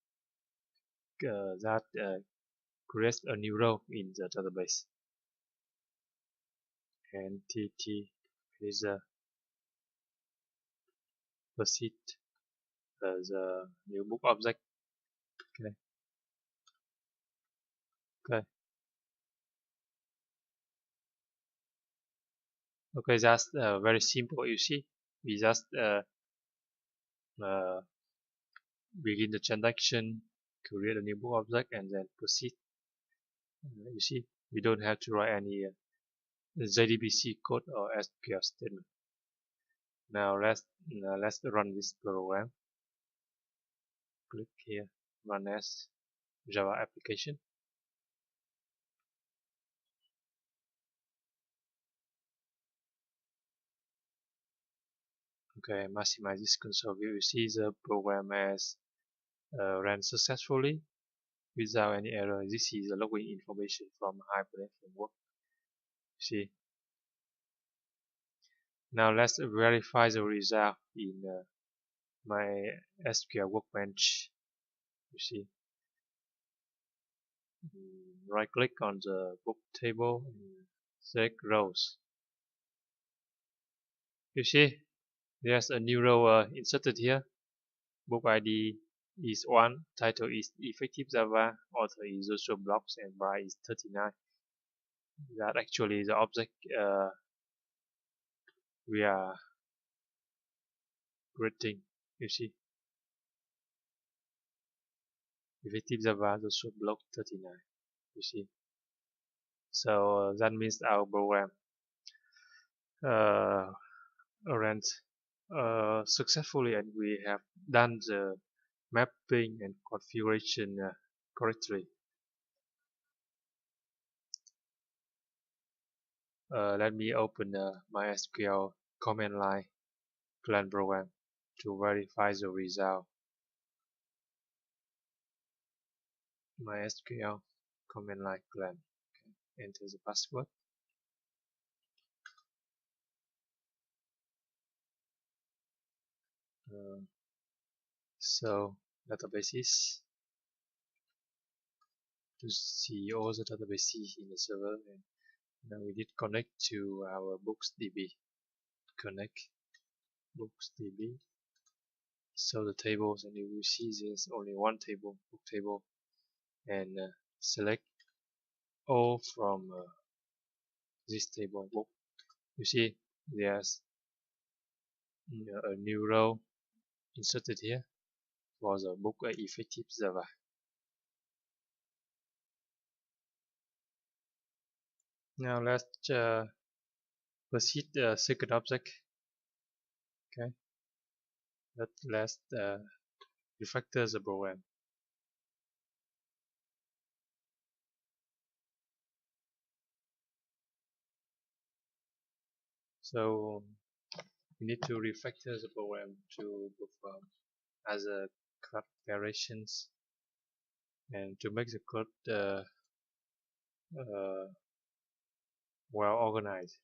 that creates a new row in the database. Entity manager persist the new book object. Okay. Okay. Okay, that's very simple. You see, we just begin the transaction, create a new book object, and then proceed. You see, we don't have to write any JDBC code or SQL statement. Now let's run this program. Click here, run as Java application. Okay, maximize this console view. You see the program has ran successfully without any error. This is the login information from Hibernate framework. See. Now let's verify the result in my SQL workbench. You see. Right click on the book table and select rows. You see, there's a new row inserted here. Book ID is 1, title is effective Java, author is Joshua Blocks, and price is 39. That actually the object we are creating. You see, effective Java, Joshua Block 39. You see, so that means our program ran successfully, and we have done the mapping and configuration correctly. Let me open the MySQL command line clone program to verify the result. MySQL command line command. Enter the password. So databases to see all the databases in the server, and now we need connect to our books DB. Connect books DB. So the tables, and you will see there's only one table, book table, and select all from this table book. You see there's a new row inserted here for the book effective Java. Now let's proceed the second object. Okay, let's refactor the program. So we need to refactor the program to perform other code operations and to make the code well organized.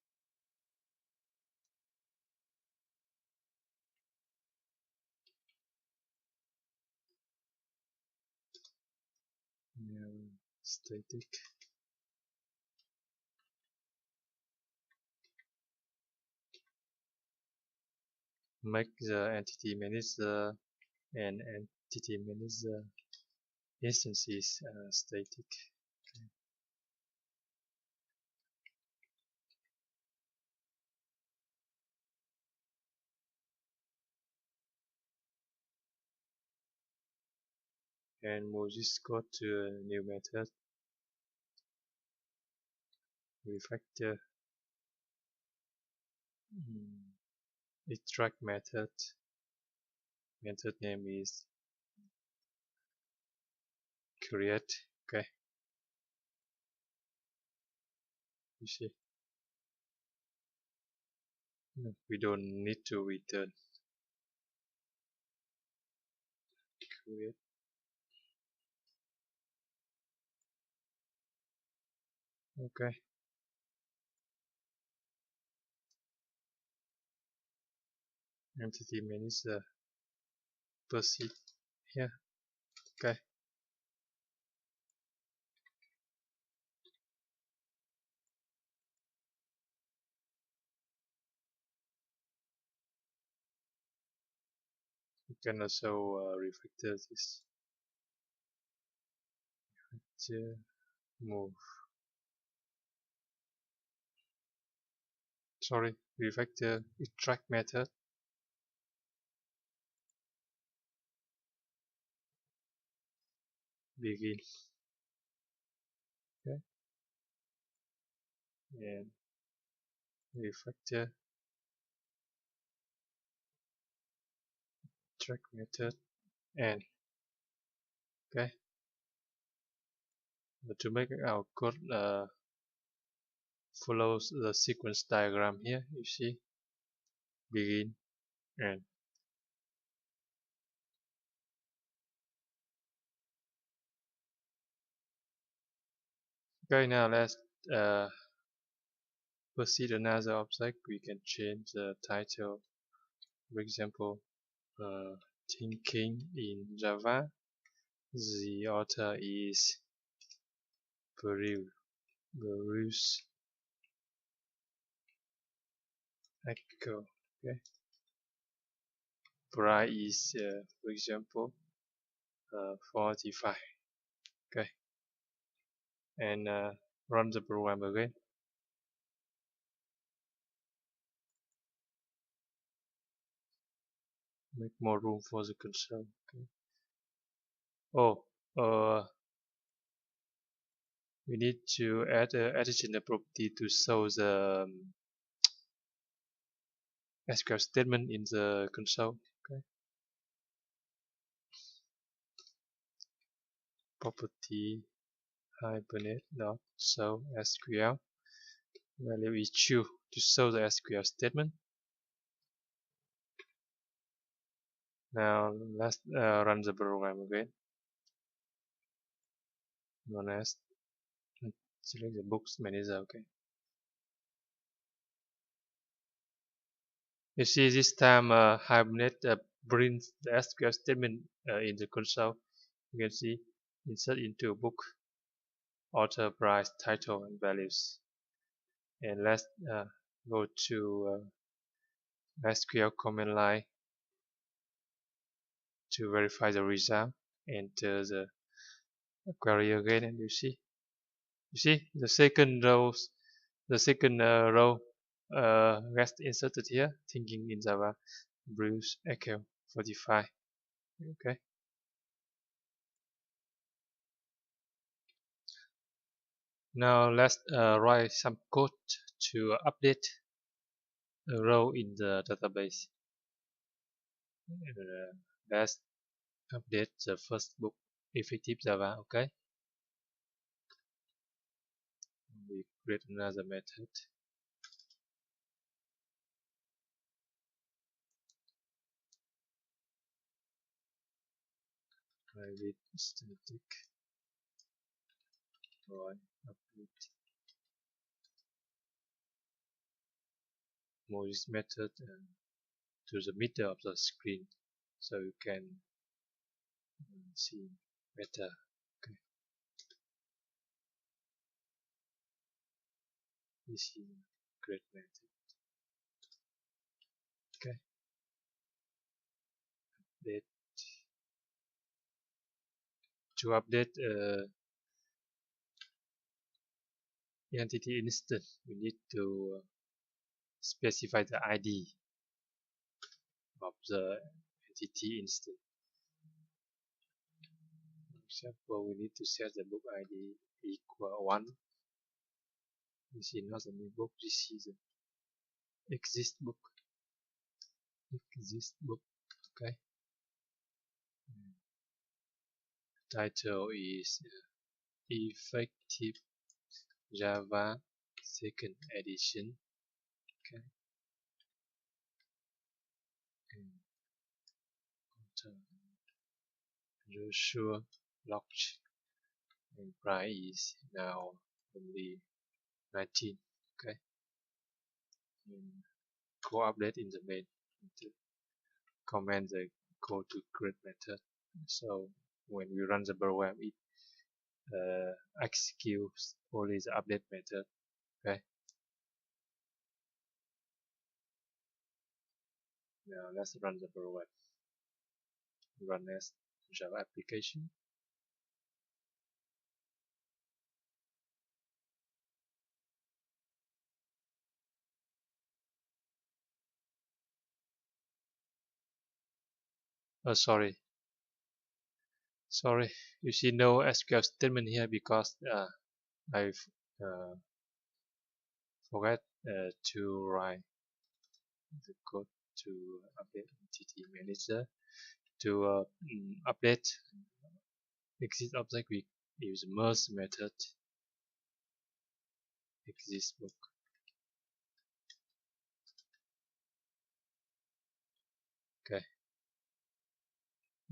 Static make the entity manager and entity manager instances static. And move this code to a new method. Refactor extract method. Method name is create. Okay, you see, we don't need to return. Create. Okay. Entity manager proceed here. Okay. You can also refactor this. Move. Sorry, refactor extract method. Begin. Okay. And refactor extract method and okay. But to make our code follows the sequence diagram here, you see, begin and okay. Now let's proceed another object. We can change the title. For example, thinking in Java. The author is Bruce Echo. Okay. Price is, for example, 45. Okay. And run the program again. Make more room for the console. Okay. Oh, we need to add an additional property to show the SQL statement in the console. Okay. Property Hibernate.show SQL. Value is true to show the SQL statement. Now let's run the program again. known as, select the books manager. Okay, you see this time Hibernate brings the SQL statement in the console. You can see insert into book, author, price, title, and values. And let's go to SQL command line to verify the result. Enter the query again, and you see the second row gets inserted here, thinking in Java, Bruce Echo 45. Okay. Now let's write some code to update a row in the database. Let's update the first book, effective Java. Okay. We create another method. Private static void update. Move this method to the middle of the screen so you can see better. Okay. This is a great method. Okay. Update. To update entity instance, we need to specify the ID of the entity instance. For example, we need to set the book ID equal 1. This is not a new book, this is an exist book. Okay. Title is Effective Java Second Edition. Okay. Joshua Locked, and price is now only 19. Okay. And code update in the main command the code to create method. So when we run the program, it executes only the update method. Okay. Now let's run the program. Run as Java application. Oh, sorry. You see no SQL statement here because I've forgot to write the code to update EntityManager. To update exist object, we use merge method exist book. Okay.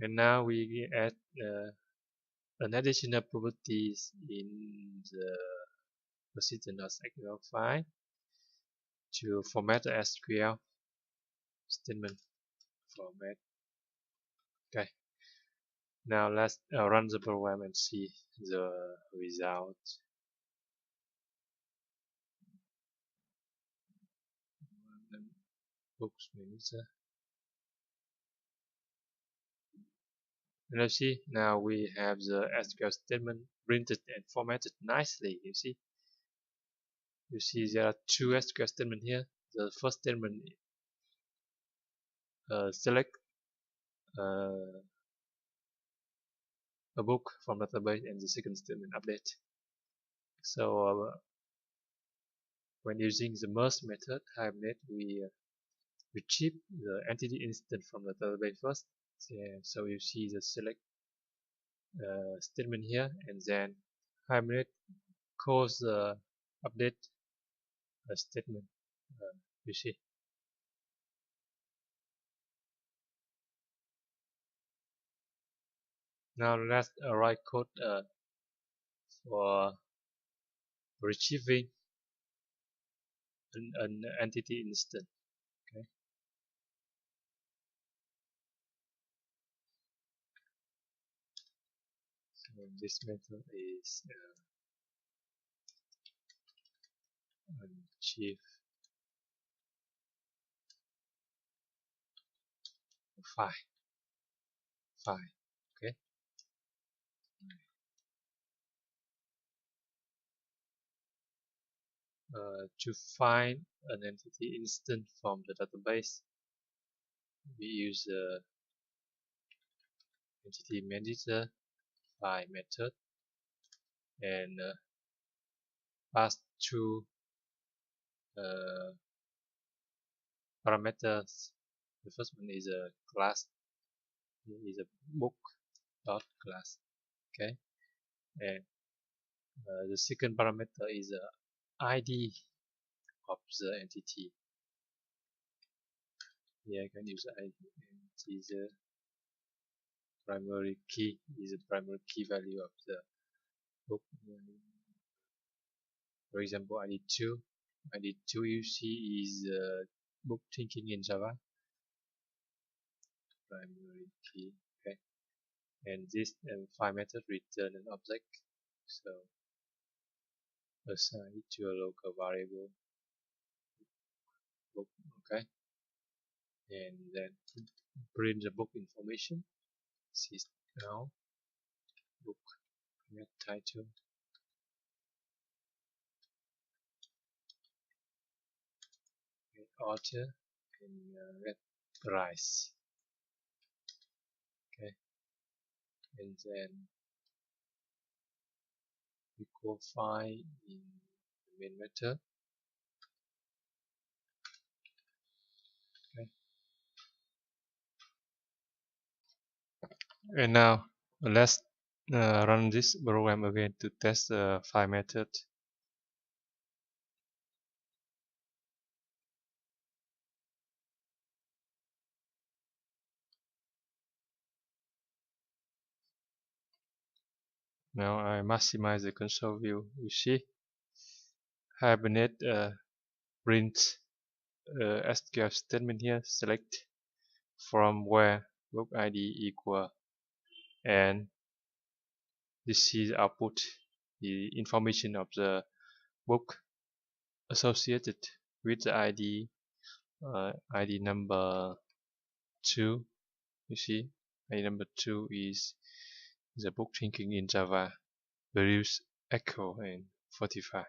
And now we add an additional properties in the persistence.xml file to format the SQL statement format. Okay. Now let's run the program and see the result. Books manager. And let's see, now we have the SQL statement printed and formatted nicely. You see there are two SQL statements here. The first statement select a book from the database, and the second statement update. So when using the merge method Hibernate, we retrieve the entity instance from the database first. So you see the select statement here, and then Hibernate calls the update statement. You see. Now let's write code for retrieving an entity instance. Okay. So this method is achieve file. Okay. To find an entity instance from the database, we use the EntityManager File method and pass through parameters. The first one is a class. Here is a book dot class. Okay, and the second parameter is the ID of the entity. Here I can use ID, and is the primary key, is the primary key value of the book. For example, ID2 you see is book thinking in Java, primary key. Okay, and this file method return an object, so assign it to a local variable book. Okay, and then print the book information. This now book title and author and get price. Okay, and then we call file in the main method. Okay, and now let's run this program again to test the file method. Now I maximize the console view. You see, Hibernate print SQL statement here. Select from where book ID equal, and this is output the information of the book associated with the ID ID number 2. You see, ID number 2 is the book thinking in Java, values echo and 45.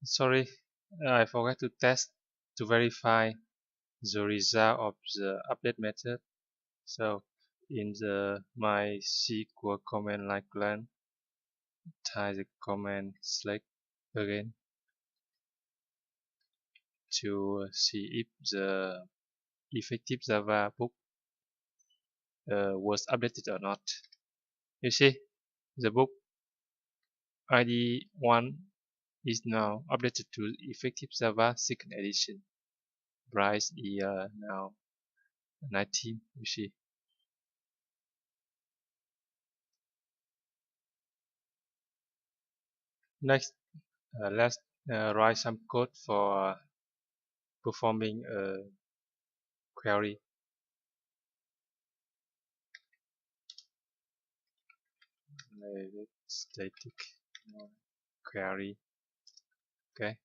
Sorry, I forgot to test to verify the result of the update method. So in the MySQL command line command, type the command select again to see if the effective Java book was updated or not. You see, the book ID 1 is now updated to effective Java 2nd edition. Price year now 19. You see. Next, let's write some code for performing a query. Static query. Okay.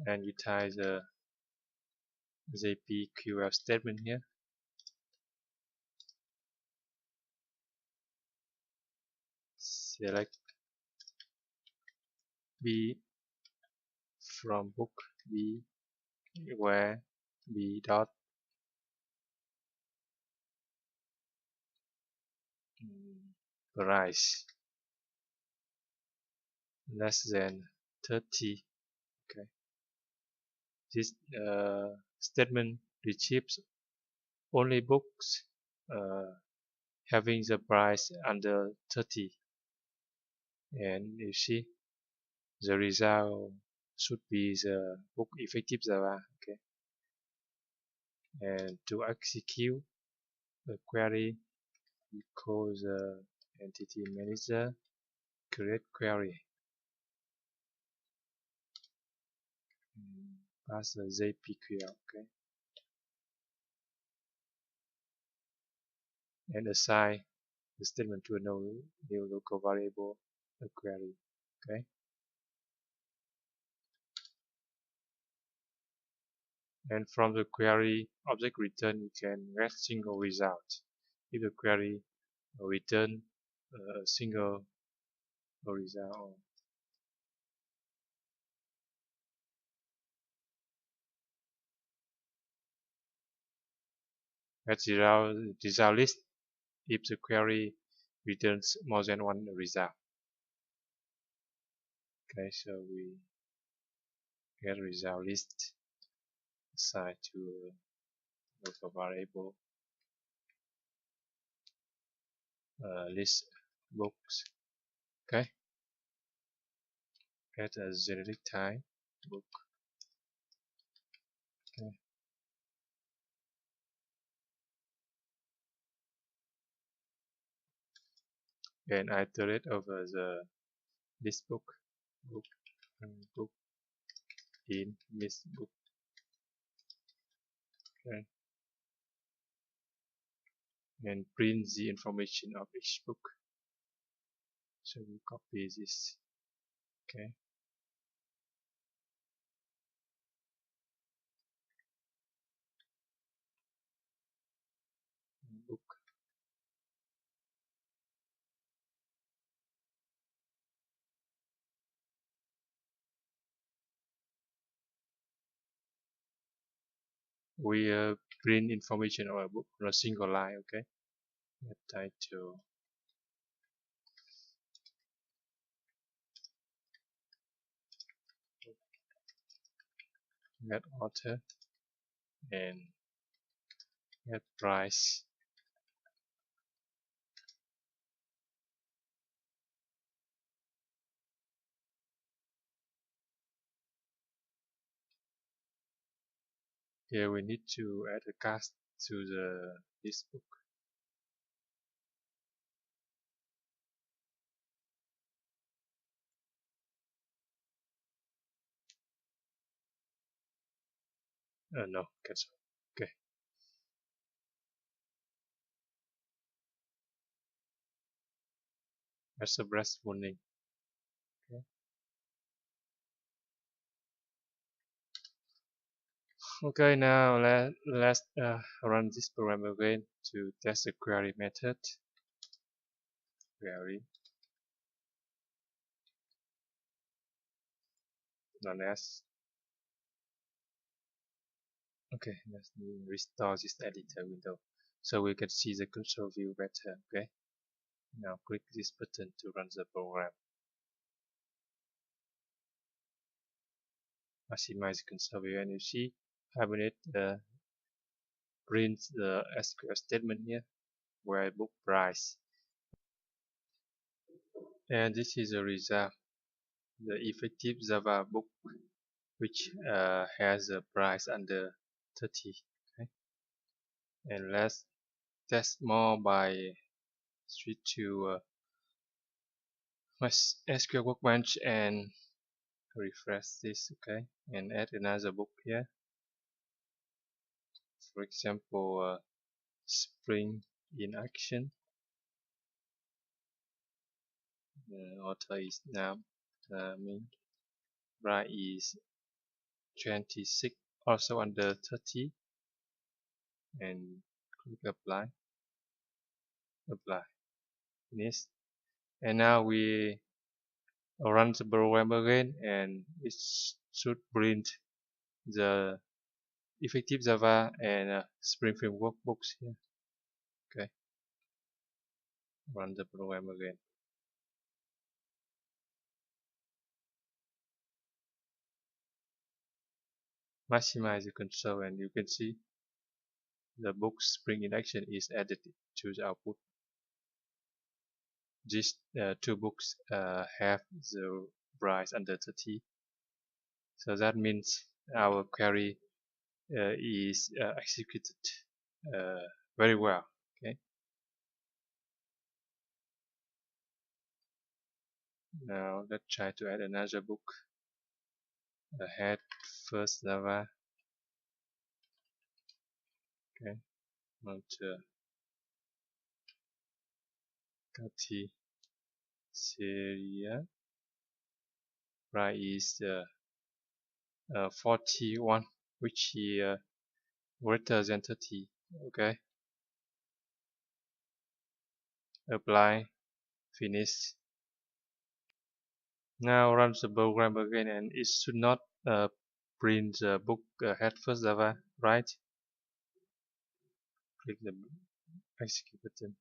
And we type the JPQL statement here. Select B from book B where B dot price less than 30. Okay. This statement retrieves only books having the price under 30, and you see the result should be the book effective Java. Okay, and to execute the query, we call the entity manager create query. Pass the JPA. Okay, and assign the statement to a new local variable, a query. Okay, and from the query object return, you can get single result. If the query return a single result, at result list if the query returns more than one result. Okay, so we get result list assigned to a local variable list books. Okay, get a generic type book. Okay, and iterate over the list book book in list book. Okay, and print the information of each book. So we copy this. Okay, book. We print information of a book on a single line. Okay, get title, get author, and get price. Here we need to add a cast to this book. No, cancel. Okay. That's a breast warning. Okay. Okay, now let's run this program again to test the query method. Query known as. Okay, let's restore this editor window so we can see the console view better. Okay. Now click this button to run the program. Maximize the console view, and you see Hibernate prints the SQL statement here where book price. And this is the result, the effective Java book which has a price under 30. Okay? And let's test more by switch to MySQL Workbench and refresh this. Okay, and add another book here. For example, Spring in Action. The author is now price is 26, also under 30, and click apply. Finish. And now we run the program again, and it should print the effective Java and Spring Framework books here. Okay, run the program again. Maximize the console, and you can see the book Spring in Action is added to the output. These two books have the price under 30. So that means our query is executed very well. Okay. Now let's try to add another book. Head first Java. Okay. Want Kati Syria. Price is 41, which is greater than 30. Okay. Apply. Finish. Now run the program again, and it should not print the book head first Java, right? Click the execute button.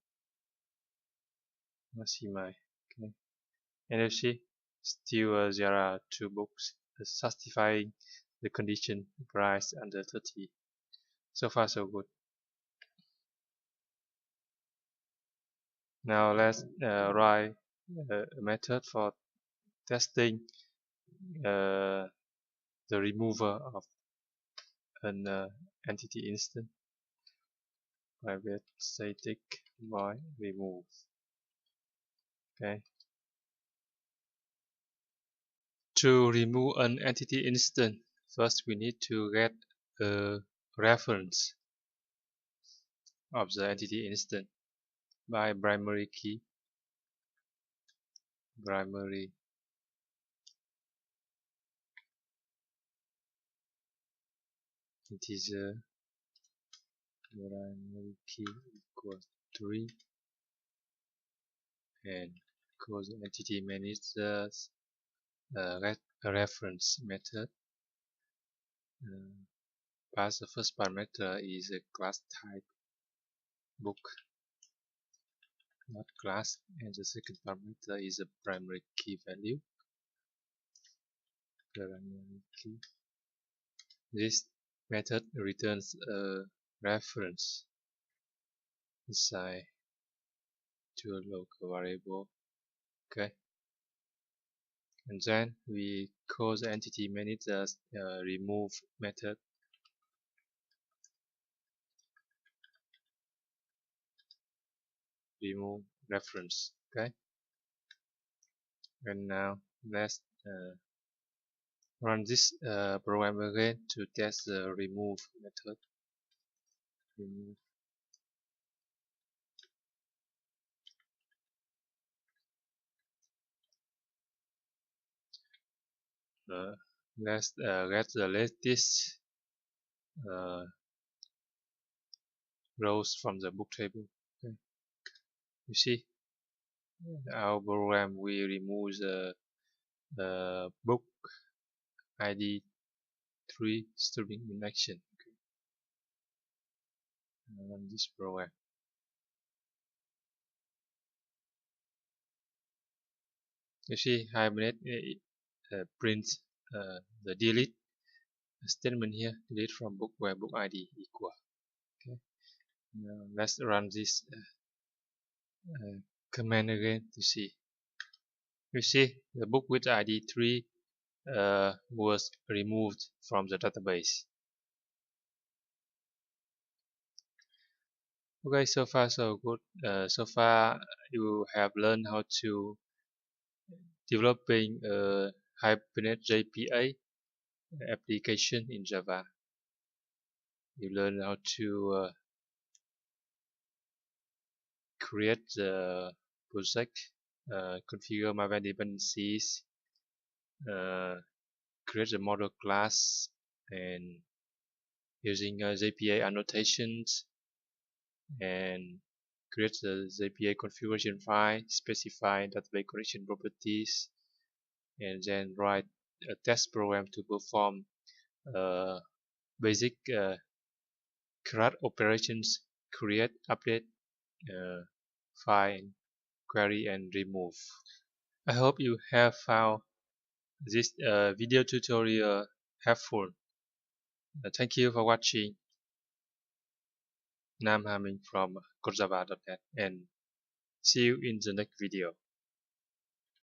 Maximize. Okay. And you see, still there are two books satisfying the condition price under 30. So far so good. Now let's write a method for testing the remover of an entity instance. Private static void remove. Okay. To remove an entity instance, first we need to get a reference of the entity instance by primary key. Primary integer primary key equals 3 and call the entity manager's reference method. Pass the first parameter is a class type book, not class, and the second parameter is a primary key value. Primary key. This method returns a reference assigned to a local variable. Okay, and then we call the entity manager's remove method. Remove reference. Okay, and now let's run this program again to test the remove method. Remove. Let's get the latest rows from the book table. Okay. You see, our program will remove the book ID 3 string in action. Okay. Run this program. You see, Hibernate prints the delete statement here, delete from book where book ID equal. Okay. Now let's run this command again to see. You see, the book with ID 3 was removed from the database. Okay, so far so good. So far you have learned how to developing a Hibernate JPA application in Java. You learn how to create the project, configure Maven dependencies, create the model class, and using JPA annotations, and create the JPA configuration file, specify database connection properties, and then write a test program to perform basic CRUD operations: create, update, find, query, and remove. I hope you have found this video tutorial helpful. Thank you for watching. Nam Hamming from codejava.net, and see you in the next video.